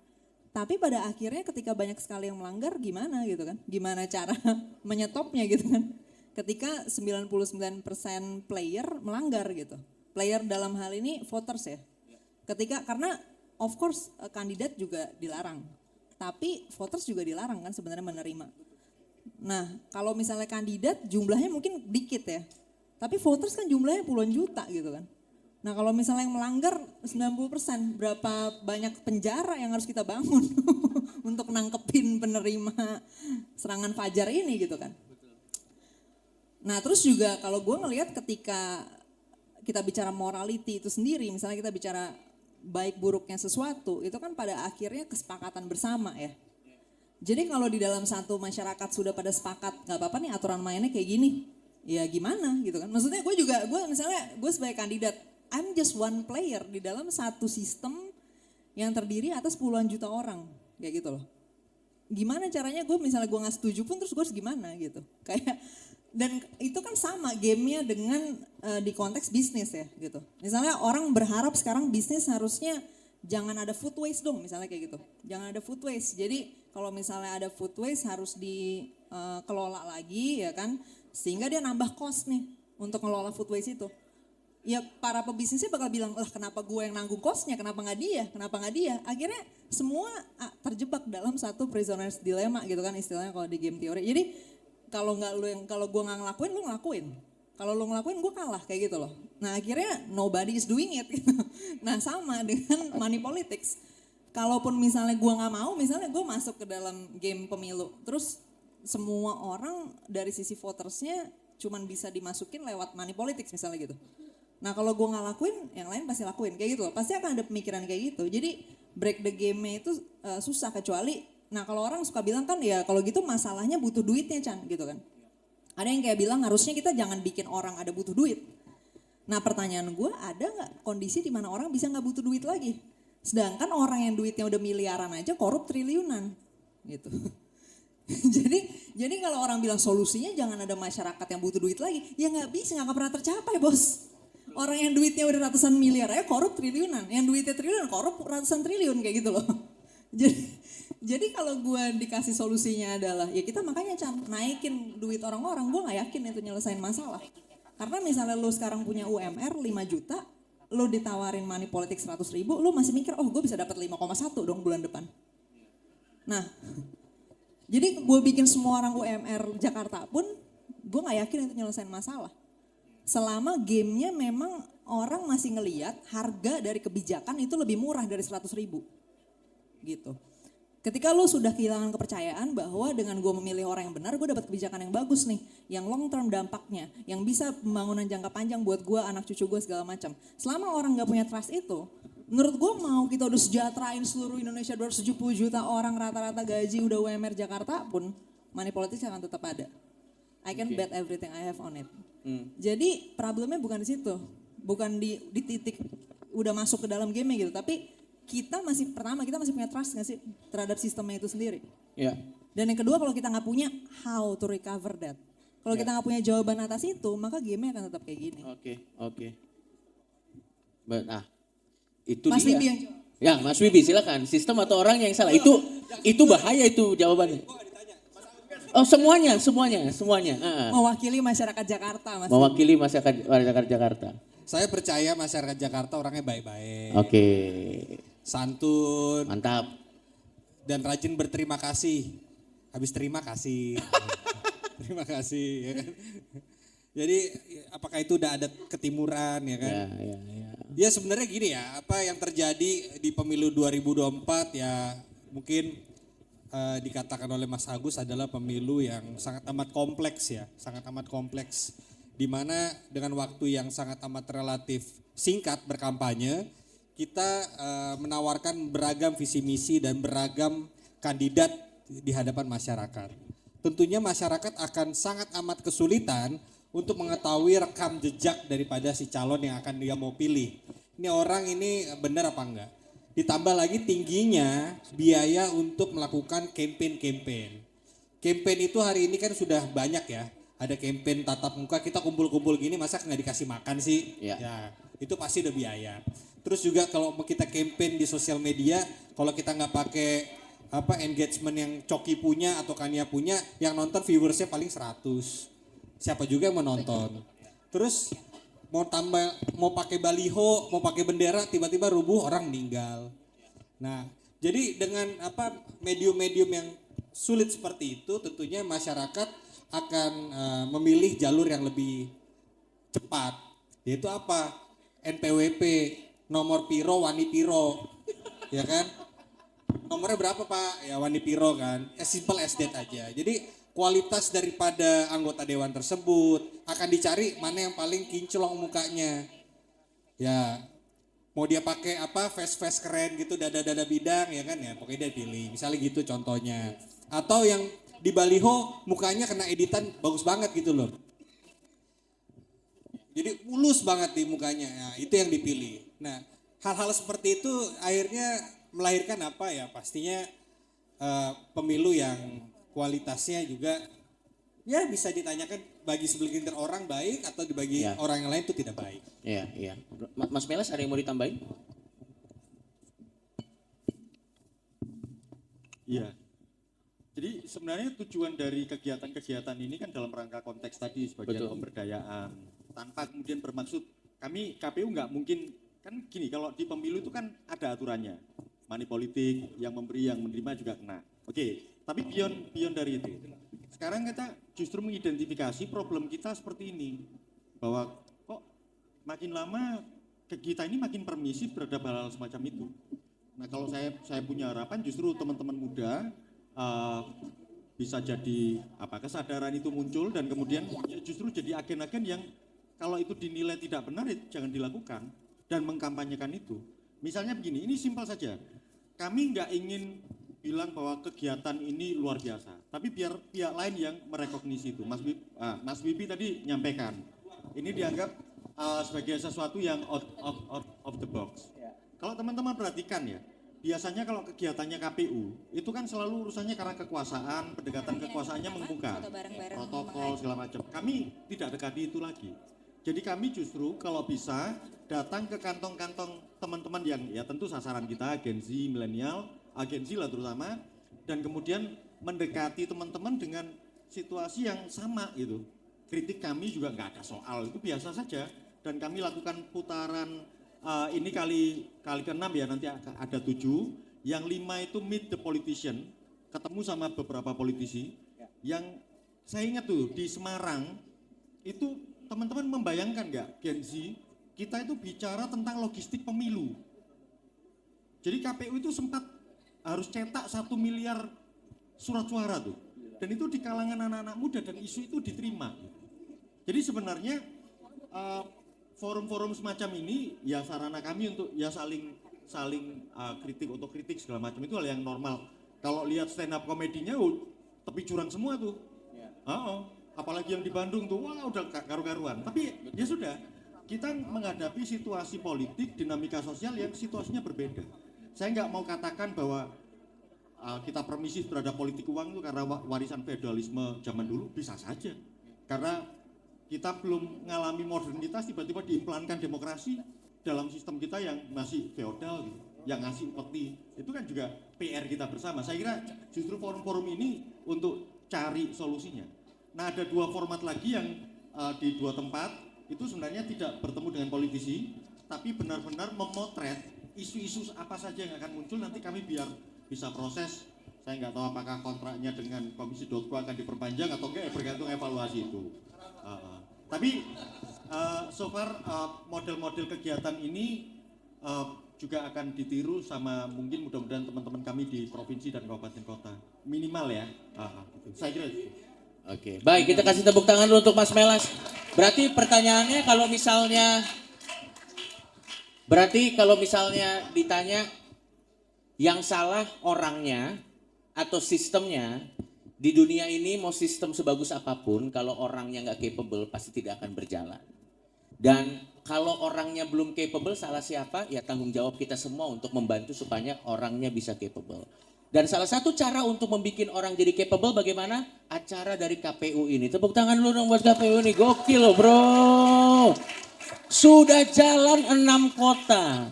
Tapi pada akhirnya ketika banyak sekali yang melanggar gimana gitu kan. Gimana cara menyetopnya gitu kan. Ketika 99% player melanggar gitu. Player dalam hal ini voters ya. Ketika karena of course kandidat juga dilarang. Tapi voters juga dilarang kan sebenarnya menerima. Nah kalau misalnya kandidat jumlahnya mungkin dikit ya. Tapi voters kan jumlahnya puluhan juta gitu kan. Nah kalau misalnya yang melanggar 90%, berapa banyak penjara yang harus kita bangun untuk nangkepin penerima serangan fajar ini gitu kan. Nah terus juga kalau gue ngelihat ketika kita bicara morality itu sendiri, misalnya kita bicara baik buruknya sesuatu, itu kan pada akhirnya kesepakatan bersama ya. Jadi kalau di dalam satu masyarakat sudah pada sepakat, gak apa-apa nih aturan mainnya kayak gini, ya gimana gitu kan. Maksudnya gue sebagai kandidat, I'm just one player di dalam satu sistem yang terdiri atas puluhan juta orang, kayak gitu loh. Gimana caranya gue misalnya gue gak setuju pun terus gue harus gimana gitu. Kayak dan itu kan sama gamenya dengan di konteks bisnis ya gitu. Misalnya orang berharap sekarang bisnis harusnya jangan ada food waste dong misalnya kayak gitu. Jangan ada food waste. Jadi kalau misalnya ada food waste harus dikelola lagi ya kan. Sehingga dia nambah cost nih untuk ngelola food waste itu. Ya para pebisnisnya bakal bilang, lah kenapa gue yang nanggung costnya, kenapa nggak dia? Akhirnya semua terjebak dalam satu prisoner's dilemma gitu kan istilahnya kalau di game teori. Jadi kalau gue nggak ngelakuin, lu ngelakuin. Kalau lu ngelakuin, gue kalah kayak gitu loh. Nah akhirnya nobody is doing it. Gitu. Nah sama dengan money politics. Kalaupun misalnya gue nggak mau, misalnya gue masuk ke dalam game pemilu, terus semua orang dari sisi votersnya cuman bisa dimasukin lewat money politics misalnya gitu. Nah kalau gue nggak lakuin, yang lain pasti lakuin kayak gitu loh. Pasti akan ada pemikiran kayak gitu. Jadi break the game-nya itu susah kecuali, nah kalau orang suka bilang kan ya kalau gitu masalahnya butuh duitnya Chan gitu kan. Ada yang kayak bilang harusnya kita jangan bikin orang ada butuh duit. Nah pertanyaan gue ada nggak kondisi di mana orang bisa nggak butuh duit lagi? Sedangkan orang yang duitnya udah miliaran aja korup triliunan gitu. Jadi kalau orang bilang solusinya jangan ada masyarakat yang butuh duit lagi, ya nggak bisa, nggak pernah tercapai bos. Orang yang duitnya udah ratusan miliar aja korup triliunan, yang duitnya triliunan korup ratusan triliun kayak gitu loh. Jadi kalau gue dikasih solusinya adalah ya kita makanya Chan naikin duit orang-orang, gue nggak yakin itu nyelesain masalah. Karena misalnya lu sekarang punya UMR 5 juta, lu ditawarin money politics 100 ribu, lu masih mikir oh gue bisa dapat 5,1 dong bulan depan. Nah, jadi gue bikin semua orang UMR Jakarta pun gue gak yakin itu nyelesain masalah. Selama gamenya memang orang masih ngelihat harga dari kebijakan itu lebih murah dari 100 ribu. Gitu. Ketika lo sudah kehilangan kepercayaan bahwa dengan gue memilih orang yang benar gue dapat kebijakan yang bagus nih. Yang long term dampaknya. Yang bisa pembangunan jangka panjang buat gue, anak cucu gue segala macam. Selama orang gak punya trust itu, menurut gue mau kita udah sejahterain seluruh Indonesia 270 juta orang rata-rata gaji udah UMR Jakarta pun money politics akan tetap ada. I can bet everything I have on it. Jadi problemnya bukan di situ. Bukan di titik udah masuk ke dalam game gitu. Tapi kita masih punya trust gak sih terhadap sistemnya itu sendiri. Yeah. Dan yang kedua kalau kita gak punya how to recover that. Kalau kita gak punya jawaban atas itu maka game-nya akan tetap kayak gini. Oke. Itu Mas dia. Wibi yang jawab. Ya, Mas Wibi silakan. Sistem atau orang yang salah? Itu bahaya itu jawabannya. Oh, semuanya. Mewakili masyarakat Jakarta, Mas. Mewakili masyarakat Jakarta. Saya percaya masyarakat Jakarta orangnya baik-baik. Oke. Santun. Mantap. Dan rajin berterima kasih. Habis terima kasih. Terima kasih ya kan. Jadi apakah itu udah ada ketimuran ya kan? Ya. Ya sebenarnya gini ya, apa yang terjadi di pemilu 2024 ya mungkin dikatakan oleh Mas Agus adalah pemilu yang sangat amat kompleks ya, sangat amat kompleks. di mana dengan waktu yang sangat amat relatif singkat berkampanye, kita menawarkan beragam visi misi dan beragam kandidat di hadapan masyarakat. Tentunya masyarakat akan sangat amat kesulitan untuk mengetahui rekam jejak daripada si calon yang akan dia mau pilih. Ini orang ini benar apa enggak? Ditambah lagi tingginya biaya untuk melakukan campaign. Campaign itu hari ini kan sudah banyak ya. Ada campaign tatap muka, kita kumpul-kumpul gini masa nggak dikasih makan sih? Ya, itu pasti udah biaya. Terus juga kalau kita campaign di sosial media, kalau kita nggak pakai engagement yang Coki punya atau Kania punya, yang nonton viewersnya paling 100. Siapa juga yang menonton. Terus mau pakai baliho, mau pakai bendera, tiba-tiba rubuh, orang meninggal. Nah, jadi dengan medium-medium yang sulit seperti itu, tentunya masyarakat akan memilih jalur yang lebih cepat, yaitu apa? NPWP, nomor piro, wani piro, ya kan? Nomornya berapa Pak? Ya wani piro kan? As simple as that aja. Jadi kualitas daripada anggota dewan tersebut akan dicari mana yang paling kinclong mukanya. Ya, mau dia pakai face keren gitu, dada bidang ya kan ya, pokoknya dia pilih. Misalnya gitu contohnya. Atau yang di baliho mukanya kena editan bagus banget gitu loh. Jadi mulus banget di mukanya, ya, itu yang dipilih. Nah, hal-hal seperti itu akhirnya melahirkan pastinya pemilu yang kualitasnya juga ya bisa ditanyakan bagi segelintir orang baik atau dibagi orang yang lain itu tidak baik. Iya. Mas Melas ada yang mau ditambahin? Iya. Jadi sebenarnya tujuan dari kegiatan-kegiatan ini kan dalam rangka konteks tadi sebagai pemberdayaan. Tanpa kemudian bermaksud, kami KPU nggak mungkin, kan gini, kalau di pemilu itu kan ada aturannya. Money politik, yang memberi, yang menerima juga kena. Oke, tapi beyond dari itu. Sekarang kita justru mengidentifikasi problem kita seperti ini. Bahwa kok makin lama kita ini makin permisif terhadap hal-hal semacam itu. Nah kalau saya punya harapan justru teman-teman muda bisa jadi kesadaran itu muncul dan kemudian justru jadi agen-agen yang kalau itu dinilai tidak benar jangan dilakukan dan mengkampanyekan itu. Misalnya begini, ini simpel saja. Kami nggak ingin bilang bahwa kegiatan ini luar biasa, tapi biar pihak lain yang merekognisi itu. Mas Wibi tadi nyampaikan, ini dianggap sebagai sesuatu yang out of the box. Kalau teman-teman perhatikan ya, biasanya kalau kegiatannya KPU itu kan selalu urusannya karena kekuasaan, pendekatan kekuasaannya mengemuka, protokol segala macam. Kami tidak dekati itu lagi. Jadi kami justru kalau bisa datang ke kantong-kantong teman-teman yang ya tentu sasaran kita agensi milenial, agensi lah terutama, dan kemudian mendekati teman-teman dengan situasi yang sama gitu. Kritik kami juga nggak ada soal, itu biasa saja. Dan kami lakukan putaran ini kali ke-6 ya, nanti ada 7, yang 5 itu meet the politician, ketemu sama beberapa politisi, yang saya ingat tuh di Semarang, itu teman-teman membayangkan nggak Gen Z, kita itu bicara tentang logistik pemilu. Jadi KPU itu sempat harus cetak 1 miliar surat suara tuh, dan itu di kalangan anak-anak muda dan isu itu diterima. Jadi sebenarnya forum-forum semacam ini ya sarana kami untuk ya saling kritik, otokritik segala macam, itu hal yang normal. Kalau lihat stand up komedinya tepi jurang semua tuh. Apalagi yang di Bandung tuh wah udah karu-karuan. Tapi ya sudah, kita menghadapi situasi politik, dinamika sosial yang situasinya berbeda. Saya nggak mau katakan bahwa kita permisif terhadap politik uang itu karena warisan feodalisme zaman dulu, bisa saja. Karena kita belum mengalami modernitas, tiba-tiba diimplankan demokrasi dalam sistem kita yang masih feodal gitu, yang ngasih upeti. Itu kan juga PR kita bersama. Saya kira justru forum-forum ini untuk cari solusinya. Nah ada 2 format lagi yang di 2 tempat itu sebenarnya tidak bertemu dengan politisi, tapi benar-benar memotret isu-isu apa saja yang akan muncul. Nanti kami biar bisa proses, saya nggak tahu apakah kontraknya dengan Komisi.co akan diperpanjang atau enggak, bergantung evaluasi itu. Tapi so far model-model kegiatan ini juga akan ditiru sama mungkin mudah-mudahan teman-teman kami di provinsi dan kabupaten kota, minimal ya. Gitu. Saya kira itu. Oke, baik kita kasih tepuk tangan dulu untuk Mas Melas. Berarti pertanyaannya kalau misalnya ditanya yang salah orangnya atau sistemnya, di dunia ini mau sistem sebagus apapun kalau orangnya nggak capable pasti tidak akan berjalan. Dan kalau orangnya belum capable salah siapa? Ya tanggung jawab kita semua untuk membantu supaya orangnya bisa capable. Dan salah satu cara untuk membuat orang jadi capable bagaimana? Acara dari KPU ini. Tepuk tangan dulu dong buat KPU ini. Gokil loh bro. Sudah jalan 6 kota.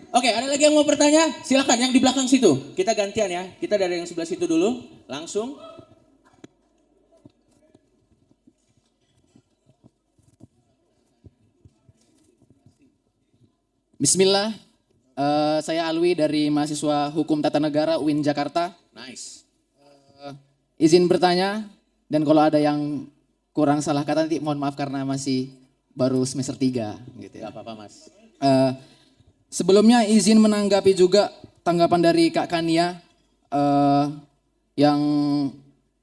Oke, ada lagi yang mau bertanya? Silakan yang di belakang situ. Kita gantian ya. Kita dari yang sebelah situ dulu. Langsung. Bismillah. Saya Alwi dari mahasiswa Hukum Tata Negara UIN Jakarta. Nice. Izin bertanya dan kalau ada yang kurang salah kata nanti mohon maaf karena masih baru semester 3 gitu ya. Gak apa-apa Mas. Sebelumnya izin menanggapi juga tanggapan dari Kak Kania yang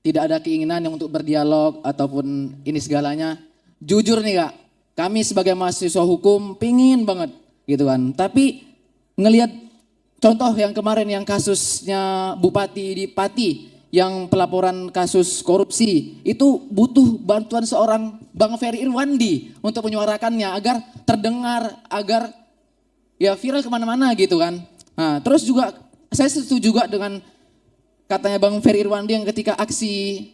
tidak ada keinginan yang untuk berdialog ataupun ini segalanya. Jujur nih Kak, kami sebagai mahasiswa hukum pingin banget gitu kan. Tapi ngelihat contoh yang kemarin yang kasusnya Bupati di Pati yang pelaporan kasus korupsi itu butuh bantuan seorang Bang Ferry Irwandi untuk menyuarakannya agar terdengar, agar ya viral kemana-mana gitu kan. Nah terus juga saya setuju juga dengan katanya Bang Ferry Irwandi yang ketika aksi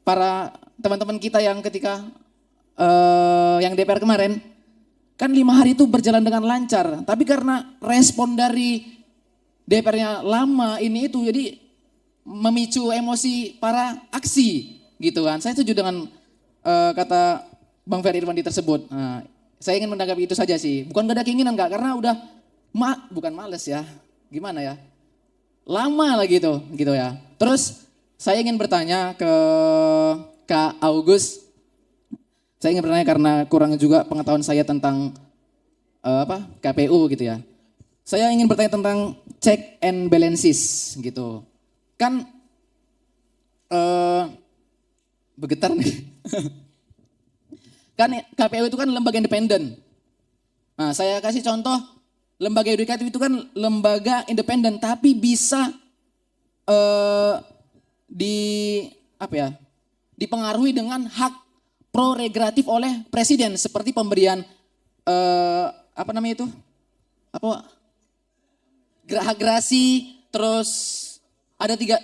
para teman-teman kita yang ketika yang DPR kemarin kan 5 hari itu berjalan dengan lancar, tapi karena respon dari DPR-nya lama ini itu jadi memicu emosi para aksi gitu kan. Saya setuju dengan kata Bang Ferry Irwandi tersebut. Nah, saya ingin menanggapi itu saja sih. Bukan gak ada keinginan enggak, karena udah bukan males ya. Gimana ya? Lama lah gitu ya. Terus saya ingin bertanya ke Kak Agus. Saya ingin bertanya karena kurang juga pengetahuan saya tentang KPU gitu ya. Saya ingin bertanya tentang check and balances gitu. Kan bergetar nih. Kan KPU itu kan lembaga independen. Nah, saya kasih contoh, lembaga yudikatif itu kan lembaga independen tapi bisa dipengaruhi dengan hak prerogatif oleh presiden seperti pemberian hak gerasi, terus ada 3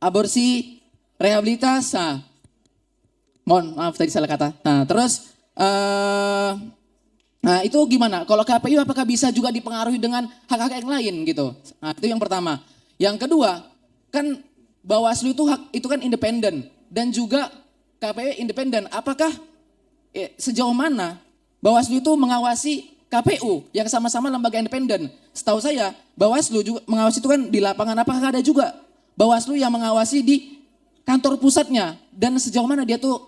aborsi, rehabilitas. Mohon maaf tadi salah kata. Nah terus itu gimana? Kalau KPU apakah bisa juga dipengaruhi dengan hak-hak yang lain gitu? Nah itu yang pertama. Yang kedua kan Bawaslu itu kan independen dan juga KPU independen. Apakah sejauh mana Bawaslu itu mengawasi KPU yang sama-sama lembaga independen? Setahu saya Bawaslu juga mengawasi itu kan di lapangan. Apakah ada juga Bawaslu yang mengawasi di kantor pusatnya? Dan sejauh mana dia tuh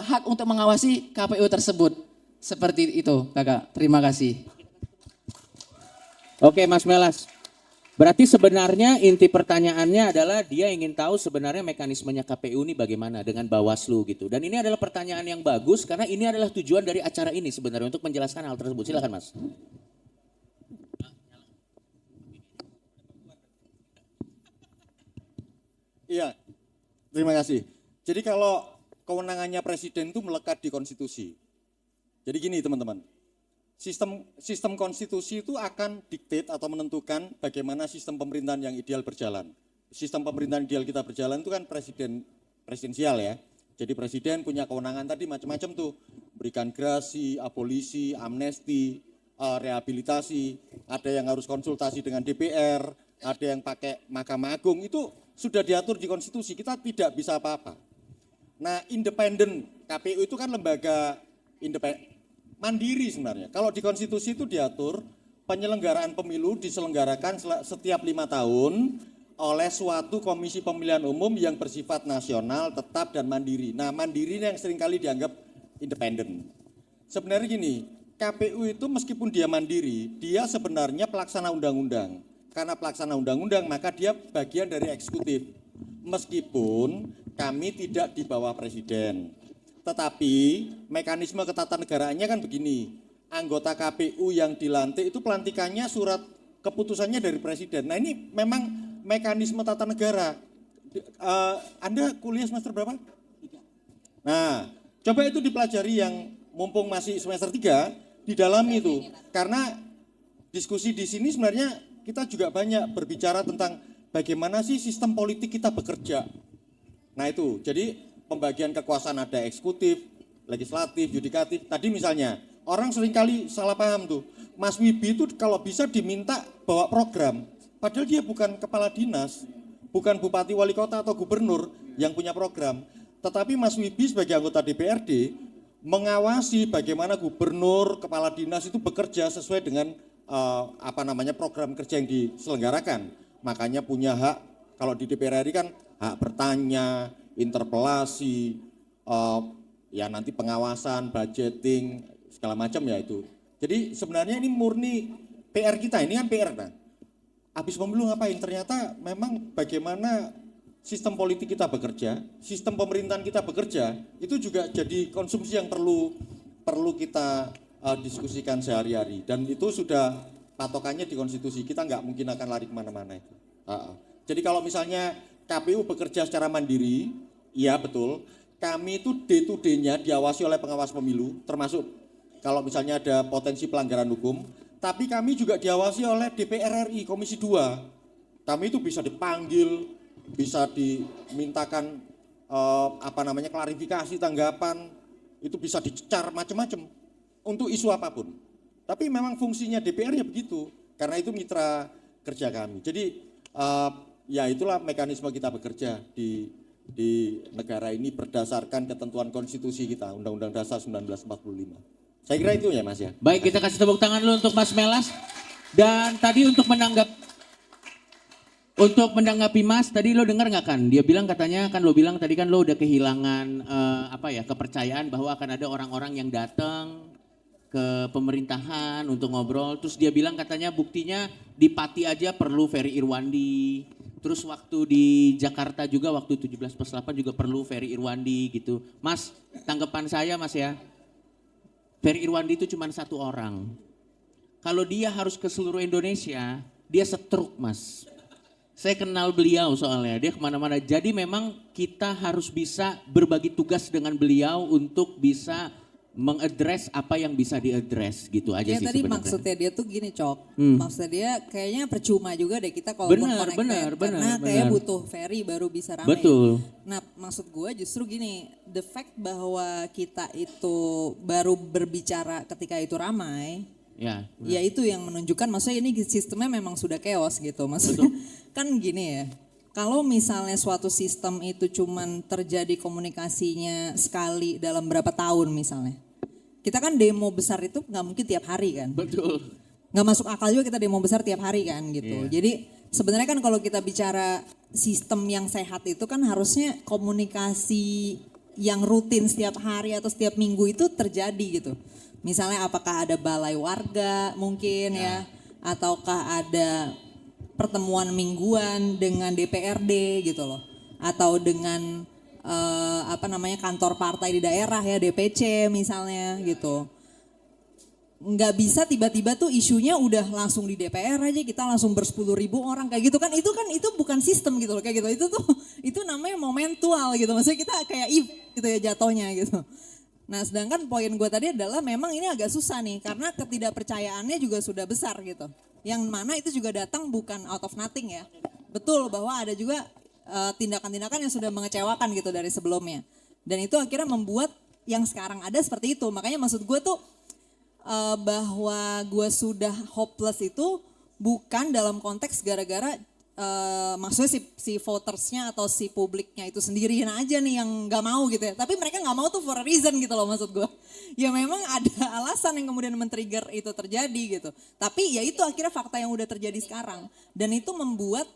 hak untuk mengawasi KPU tersebut? Seperti itu Kakak. Terima kasih. Oke Mas Melas. Berarti sebenarnya inti pertanyaannya adalah dia ingin tahu sebenarnya mekanismenya KPU ini bagaimana dengan Bawaslu gitu. Dan ini adalah pertanyaan yang bagus karena ini adalah tujuan dari acara ini sebenarnya untuk menjelaskan hal tersebut. Silakan Mas. Iya, terima kasih. Jadi kalau kewenangannya presiden itu melekat di konstitusi. Jadi gini teman-teman. Sistem konstitusi itu akan diktate atau menentukan bagaimana sistem pemerintahan yang ideal berjalan. Sistem pemerintahan ideal kita berjalan itu kan presidensial ya. Jadi presiden punya kewenangan tadi macam-macam tuh. Berikan gerasi, abolisi, amnesti, rehabilitasi. Ada yang harus konsultasi dengan DPR, ada yang pakai Mahkamah Agung. Itu sudah diatur di konstitusi, kita tidak bisa apa-apa. Nah independen, KPU itu kan lembaga independen. Mandiri sebenarnya. Kalau di konstitusi itu diatur penyelenggaraan pemilu diselenggarakan setiap 5 tahun oleh suatu komisi pemilihan umum yang bersifat nasional, tetap dan mandiri. Nah mandiri yang seringkali dianggap independen. Sebenarnya gini, KPU itu meskipun dia mandiri, dia sebenarnya pelaksana undang-undang. Karena pelaksana undang-undang maka dia bagian dari eksekutif. meskipun kami tidak di bawah presiden. Tetapi mekanisme ketatanegaraannya kan begini, anggota KPU yang dilantik itu pelantikannya surat keputusannya dari presiden. Nah ini memang mekanisme tata negara. Anda kuliah semester berapa? 3. Nah, coba itu dipelajari yang mumpung masih semester 3, didalami itu. Karena diskusi di sini sebenarnya kita juga banyak berbicara tentang bagaimana sih sistem politik kita bekerja. Nah itu, jadi pembagian kekuasaan ada eksekutif, legislatif, yudikatif. Tadi misalnya, orang seringkali salah paham tuh. Mas Wibi itu kalau bisa diminta bawa program, padahal dia bukan kepala dinas, bukan bupati, wali kota atau gubernur yang punya program. Tetapi Mas Wibi sebagai anggota DPRD mengawasi bagaimana gubernur, kepala dinas itu bekerja sesuai dengan program kerja yang diselenggarakan. Makanya punya hak, kalau di DPR RI kan hak bertanya, interpelasi, ya nanti pengawasan, budgeting, segala macam ya itu. Jadi sebenarnya ini murni PR kita, ini kan PR kan. Habis pemilu ngapain? Ternyata memang bagaimana sistem politik kita bekerja, sistem pemerintahan kita bekerja, itu juga jadi konsumsi yang perlu kita diskusikan sehari-hari. Dan itu sudah patokannya di konstitusi, kita nggak mungkin akan lari kemana-mana itu. Jadi kalau misalnya KPU bekerja secara mandiri, iya betul, kami itu day-to-day-nya diawasi oleh pengawas pemilu, termasuk kalau misalnya ada potensi pelanggaran hukum, tapi kami juga diawasi oleh DPR RI, Komisi 2. Kami itu bisa dipanggil, bisa dimintakan klarifikasi, tanggapan, itu bisa dicecar macam-macam untuk isu apapun. Tapi memang fungsinya DPR ya begitu, karena itu mitra kerja kami. Jadi ya itulah mekanisme kita bekerja di negara ini berdasarkan ketentuan konstitusi kita, Undang-Undang Dasar 1945. Saya kira itu ya Mas ya. Baik, kita kasih tepuk tangan dulu untuk Mas Melas. Dan tadi untuk menanggapi Mas, tadi lo dengar nggak kan? Dia bilang katanya kan lo bilang tadi kan lo udah kehilangan kepercayaan bahwa akan ada orang-orang yang datang ke pemerintahan untuk ngobrol. Terus dia bilang katanya buktinya di Pati aja perlu Ferry Irwandi. Terus waktu di Jakarta juga waktu 17+8 juga perlu Ferry Irwandi gitu. Mas, tanggapan saya Mas ya, Ferry Irwandi itu cuma satu orang. Kalau dia harus ke seluruh Indonesia, dia setruk Mas. Saya kenal beliau soalnya, dia kemana-mana. Jadi memang kita harus bisa berbagi tugas dengan beliau untuk bisa mengadres apa yang bisa diadres gitu aja ya, sih tadi sebenarnya. maksudnya dia tuh gini Cok, maksudnya dia kayaknya percuma juga deh kita kalau benar, karena kayak butuh Ferry baru bisa ramai. Betul. Nah maksud gue justru gini, the fact bahwa kita itu baru berbicara ketika itu ramai, ya itu yang menunjukkan maksudnya ini sistemnya memang sudah chaos gitu maksudnya. Kan gini ya, kalau misalnya suatu sistem itu cuman terjadi komunikasinya sekali dalam berapa tahun misalnya. Kita kan demo besar itu nggak mungkin tiap hari kan. Betul. Nggak masuk akal juga kita demo besar tiap hari kan gitu. Jadi sebenarnya kan kalau kita bicara sistem yang sehat itu kan harusnya komunikasi yang rutin setiap hari atau setiap minggu itu terjadi gitu. Misalnya apakah ada balai warga mungkin ya, ataukah ada pertemuan mingguan dengan DPRD gitu loh, atau dengan kantor partai di daerah ya, DPC misalnya gitu. Nggak bisa tiba-tiba tuh isunya udah langsung di DPR aja kita langsung ber10.000 orang kayak gitu kan itu bukan sistem gitu loh kayak gitu. Itu namanya momentual gitu, maksudnya kita kayak gitu ya jatuhnya gitu. Nah sedangkan poin gue tadi adalah memang ini agak susah nih karena ketidakpercayaannya juga sudah besar gitu. Yang mana itu juga datang bukan out of nothing ya. Betul bahwa ada juga tindakan-tindakan yang sudah mengecewakan gitu dari sebelumnya. Dan itu akhirnya membuat yang sekarang ada seperti itu. Makanya maksud gue tuh bahwa gue sudah hopeless itu bukan dalam konteks gara-gara maksudnya si votersnya atau si publiknya itu sendiri aja nih yang gak mau gitu ya. Tapi mereka gak mau tuh for a reason gitu loh maksud gue. Ya memang ada alasan yang kemudian men-trigger itu terjadi gitu. Tapi ya itu akhirnya fakta yang udah terjadi sekarang. Dan itu membuat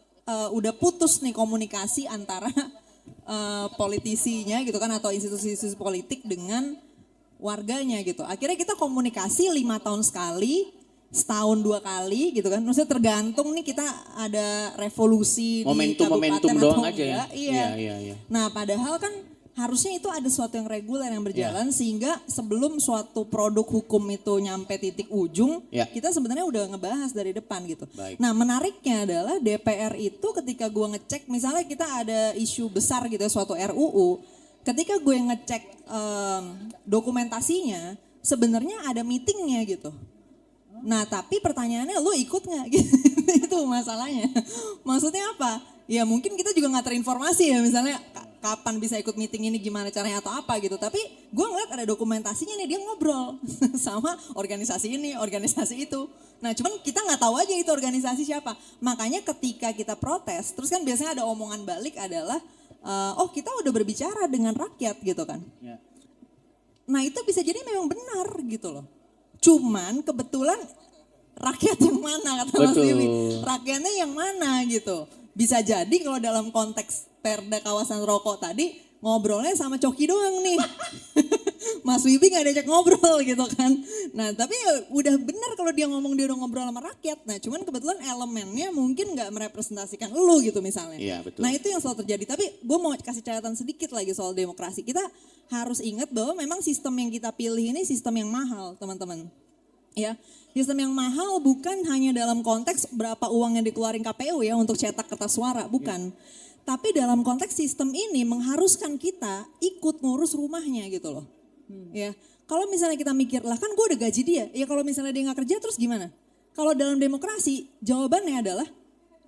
udah putus nih komunikasi antara politisinya gitu kan atau institusi-institusi politik dengan warganya gitu. Akhirnya kita komunikasi 5 tahun sekali setahun 2 kali gitu kan. Maksudnya tergantung nih kita ada revolusi Momentum-momentum di kabupaten doang atau aja ya. enggak. Iya. Iya. Nah padahal kan harusnya itu ada sesuatu yang reguler yang berjalan sehingga sebelum suatu produk hukum itu nyampe titik ujung, kita sebenarnya udah ngebahas dari depan gitu. Baik. Nah menariknya adalah DPR itu ketika gue ngecek misalnya kita ada isu besar gitu ya suatu RUU, ketika gue ngecek dokumentasinya sebenarnya ada meetingnya gitu. Nah tapi pertanyaannya lu ikut gak? Itu masalahnya. Maksudnya apa? Ya mungkin kita juga gak terinformasi ya misalnya kapan bisa ikut meeting ini gimana caranya atau apa gitu. Tapi gue ngeliat ada dokumentasinya nih dia ngobrol sama organisasi ini, organisasi itu. Nah cuman kita gak tahu aja itu organisasi siapa. Makanya ketika kita protes terus kan biasanya ada omongan balik adalah oh kita udah berbicara dengan rakyat gitu kan. Nah itu bisa jadi memang benar gitu loh. Cuman kebetulan rakyat yang mana kata Mas Bibi, rakyatnya yang mana gitu. Bisa jadi kalau dalam konteks perda kawasan rokok tadi ngobrolnya sama Coki doang nih. Mas Wibi gak diajak ngobrol gitu kan. Nah tapi ya udah benar kalau dia ngomong dia udah ngobrol sama rakyat. Nah cuman kebetulan elemennya mungkin gak merepresentasikan lu gitu misalnya. Iya, betul. Nah itu yang selalu terjadi. Tapi gue mau kasih catatan sedikit lagi soal demokrasi. Kita harus ingat bahwa memang sistem yang kita pilih ini sistem yang mahal teman-teman. Ya, sistem yang mahal bukan hanya dalam konteks berapa uang yang dikeluarin KPU ya untuk cetak kertas suara, bukan. Tapi dalam konteks sistem ini mengharuskan kita ikut ngurus rumahnya gitu loh. Ya, kalau misalnya kita mikir lah kan gue udah gaji dia, ya kalau misalnya dia nggak kerja terus gimana? Kalau dalam demokrasi jawabannya adalah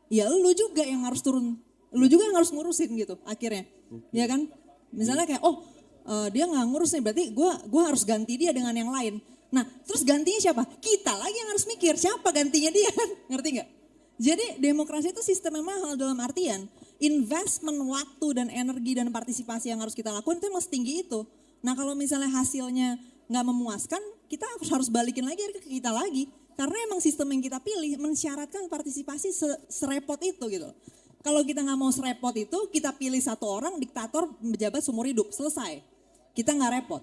ya lu juga yang harus turun, lu juga yang harus ngurusin gitu akhirnya, ya kan? Misalnya kayak dia nggak ngurus nih berarti gue harus ganti dia dengan yang lain. Nah terus gantinya siapa? Kita lagi yang harus mikir siapa gantinya dia, ngerti nggak? Jadi demokrasi itu sistem yang mahal dalam artian investment waktu dan energi dan partisipasi yang harus kita lakukan itu masih tinggi itu. Nah kalau misalnya hasilnya nggak memuaskan, kita harus balikin lagi ke kita lagi. Karena emang sistem yang kita pilih mensyaratkan partisipasi serepot itu gitu. Kalau kita nggak mau serepot itu, kita pilih satu orang diktator menjabat seumur hidup, selesai. Kita nggak repot.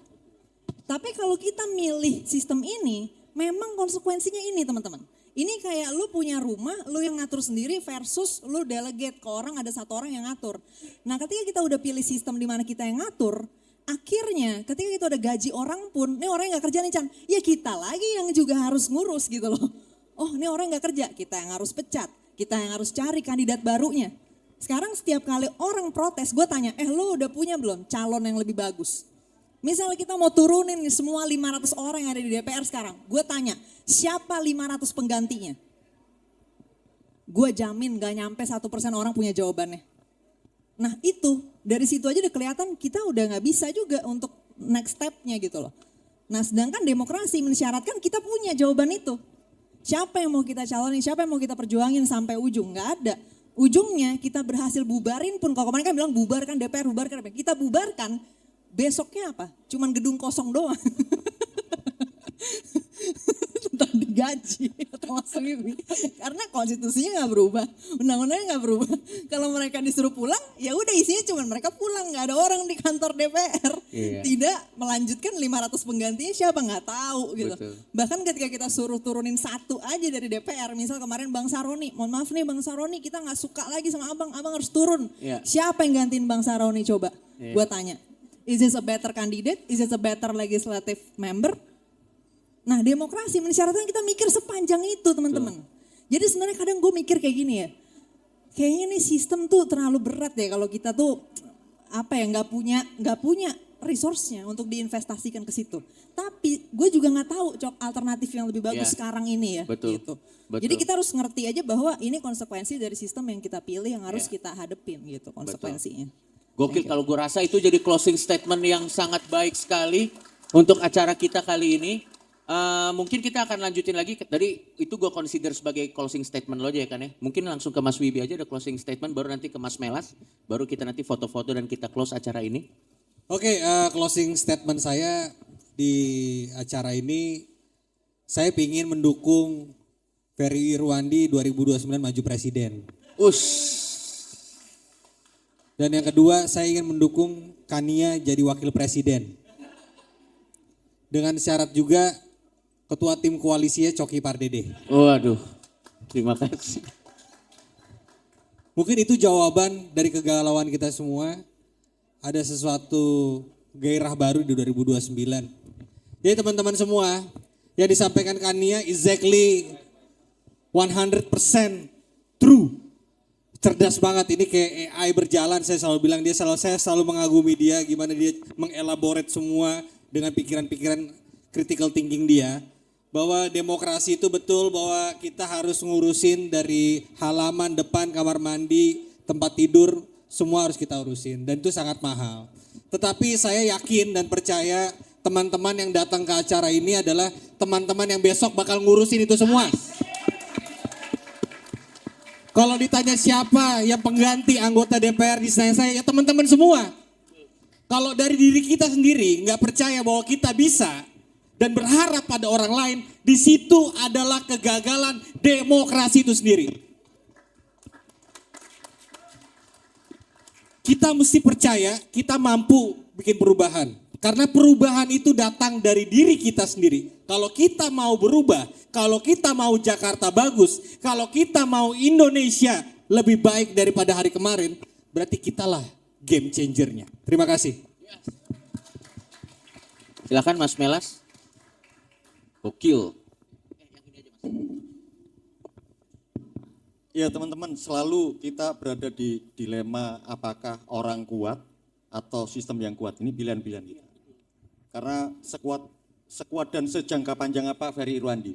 Tapi kalau kita milih sistem ini, memang konsekuensinya ini teman-teman. Ini kayak lu punya rumah, lu yang ngatur sendiri versus lu delegate ke orang, ada satu orang yang ngatur. Nah ketika kita udah pilih sistem di mana kita yang ngatur, akhirnya ketika kita udah gaji orang pun, ini orang yang gak kerja nih Chan, ya kita lagi yang juga harus ngurus gitu loh. Oh ini orang gak kerja, kita yang harus pecat, kita yang harus cari kandidat barunya. Sekarang setiap kali orang protes, gue tanya, lu udah punya belum calon yang lebih bagus? Misalnya kita mau turunin nih semua 500 orang yang ada di DPR sekarang. Gue tanya, siapa 500 penggantinya? Gue jamin gak nyampe 1% orang punya jawabannya. Nah itu, dari situ aja udah kelihatan kita udah gak bisa juga untuk next step-nya gitu loh. Nah sedangkan demokrasi mensyaratkan kita punya jawaban itu. Siapa yang mau kita calonin, siapa yang mau kita perjuangin sampai ujung, gak ada. Ujungnya kita berhasil bubarin pun, kalau kemarin kan bilang bubarkan DPR, bubarkan DPR. Kita bubarkan. Besoknya apa? Cuman gedung kosong doang. Tentang digaji termasuk ini. Karena konstitusinya nggak berubah, undang-undangnya nggak berubah. Kalau mereka disuruh pulang, ya udah isinya cuman mereka pulang, nggak ada orang di kantor DPR. Tidak melanjutkan 500 penggantinya siapa nggak tahu gitu. Betul. Bahkan ketika kita suruh turunin satu aja dari DPR, misal kemarin Bang Saroni, mohon maaf nih Bang Saroni, kita nggak suka lagi sama abang harus turun. Siapa yang gantiin Bang Saroni coba? Gue tanya. Is this a better candidate? Is this a better legislative member? Nah demokrasi mensyaratkan kita mikir sepanjang itu teman-teman. Jadi sebenarnya kadang gue mikir kayak gini ya. Kayaknya nih sistem tuh terlalu berat ya kalau kita tuh nggak punya resource-nya untuk diinvestasikan ke situ. Tapi gue juga nggak tahu alternatif yang lebih bagus sekarang ini ya. Betul. Gitu. Betul. Jadi kita harus ngerti aja bahwa ini konsekuensi dari sistem yang kita pilih yang harus kita hadepin gitu konsekuensinya. Gokil kalau gue rasa itu jadi closing statement yang sangat baik sekali untuk acara kita kali ini. Mungkin kita akan lanjutin lagi, tadi itu gue consider sebagai closing statement lo aja ya kan ya. Mungkin langsung ke Mas Wibi aja ada closing statement, baru nanti ke Mas Melas, baru kita nanti foto-foto dan kita close acara ini. Oke, closing statement saya di acara ini, saya ingin mendukung Ferry Irwandi 2029 maju presiden. Dan yang kedua, saya ingin mendukung Kania jadi wakil presiden. Dengan syarat juga Ketua tim koalisinya Coki Pardede. Waduh, terima kasih. Mungkin itu jawaban dari kegalauan kita semua. Ada sesuatu gairah baru di 2029. Jadi teman-teman semua, yang disampaikan Kania exactly 100% true. Cerdas banget, ini kayak AI berjalan, saya selalu bilang saya selalu mengagumi dia, gimana dia mengelaborate semua dengan pikiran-pikiran critical thinking dia. Bahwa demokrasi itu betul, bahwa kita harus ngurusin dari halaman, depan, kamar mandi, tempat tidur, semua harus kita urusin. Dan itu sangat mahal. Tetapi saya yakin dan percaya teman-teman yang datang ke acara ini adalah teman-teman yang besok bakal ngurusin itu semua. Kalau ditanya siapa yang pengganti anggota DPR di saya ya teman-teman semua. Kalau dari diri kita sendiri nggak percaya bahwa kita bisa dan berharap pada orang lain, di situ adalah kegagalan demokrasi itu sendiri. Kita mesti percaya kita mampu bikin perubahan. Karena perubahan itu datang dari diri kita sendiri. Kalau kita mau berubah, kalau kita mau Jakarta bagus, kalau kita mau Indonesia lebih baik daripada hari kemarin, berarti kitalah game changernya. Terima kasih. Silakan Mas Melas. Gokil. Ya teman-teman, selalu kita berada di dilema apakah orang kuat atau sistem yang kuat. Ini pilihan-pilihan kita. Karena sekuat dan sejangka panjang apa Ferry Irwandi,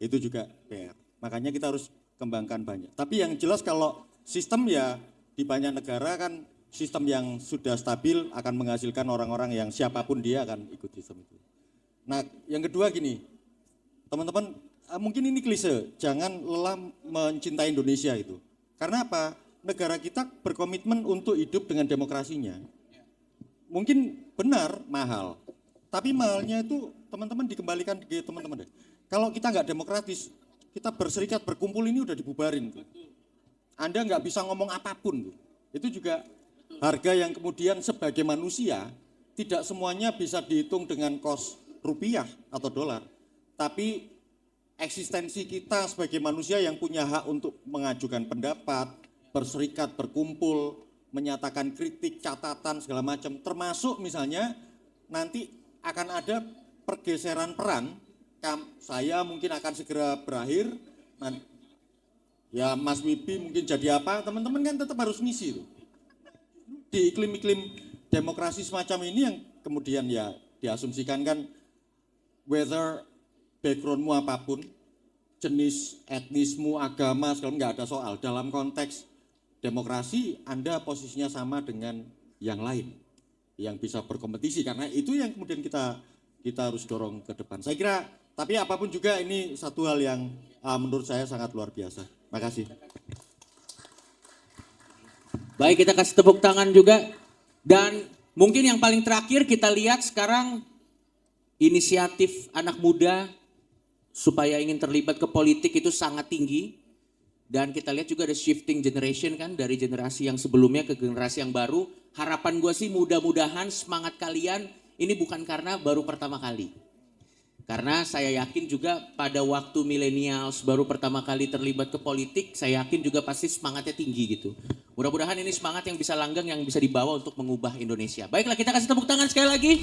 itu juga PR. Makanya kita harus kembangkan banyak. Tapi yang jelas kalau sistem ya di banyak negara kan sistem yang sudah stabil akan menghasilkan orang-orang yang siapapun dia akan ikut sistem itu. Nah yang kedua gini, teman-teman mungkin ini klise, jangan lelah mencintai Indonesia itu. Karena apa? Negara kita berkomitmen untuk hidup dengan demokrasinya. Mungkin benar mahal. Tapi mahalnya itu teman-teman dikembalikan ke teman-teman deh. Kalau kita nggak demokratis, kita berserikat, berkumpul ini udah dibubarin. Tuh. Anda nggak bisa ngomong apapun. Tuh. Itu juga harga yang kemudian sebagai manusia, tidak semuanya bisa dihitung dengan kos rupiah atau dolar. Tapi eksistensi kita sebagai manusia yang punya hak untuk mengajukan pendapat, berserikat, berkumpul, menyatakan kritik, catatan, segala macam. Termasuk misalnya nanti akan ada pergeseran peran, saya mungkin akan segera berakhir, ya Mas Wibi mungkin jadi apa, teman-teman kan tetap harus ngisi itu. Di iklim-iklim demokrasi semacam ini yang kemudian ya diasumsikan kan, whether backgroundmu apapun, jenis etnismu, agama, segala nggak ada soal. Dalam konteks demokrasi, Anda posisinya sama dengan yang lain. Yang bisa berkompetisi karena itu yang kemudian kita harus dorong ke depan. Saya kira tapi apapun juga ini satu hal yang menurut saya sangat luar biasa. Makasih. Baik, kita kasih tepuk tangan juga. Dan mungkin yang paling terakhir kita lihat sekarang inisiatif anak muda supaya ingin terlibat ke politik itu sangat tinggi. Dan kita lihat juga ada shifting generation kan, dari generasi yang sebelumnya ke generasi yang baru. Harapan gue sih mudah-mudahan semangat kalian ini bukan karena baru pertama kali. Karena saya yakin juga pada waktu millennials baru pertama kali terlibat ke politik, saya yakin juga pasti semangatnya tinggi gitu. Mudah-mudahan ini semangat yang bisa langgeng, yang bisa dibawa untuk mengubah Indonesia. Baiklah, kita kasih tepuk tangan sekali lagi.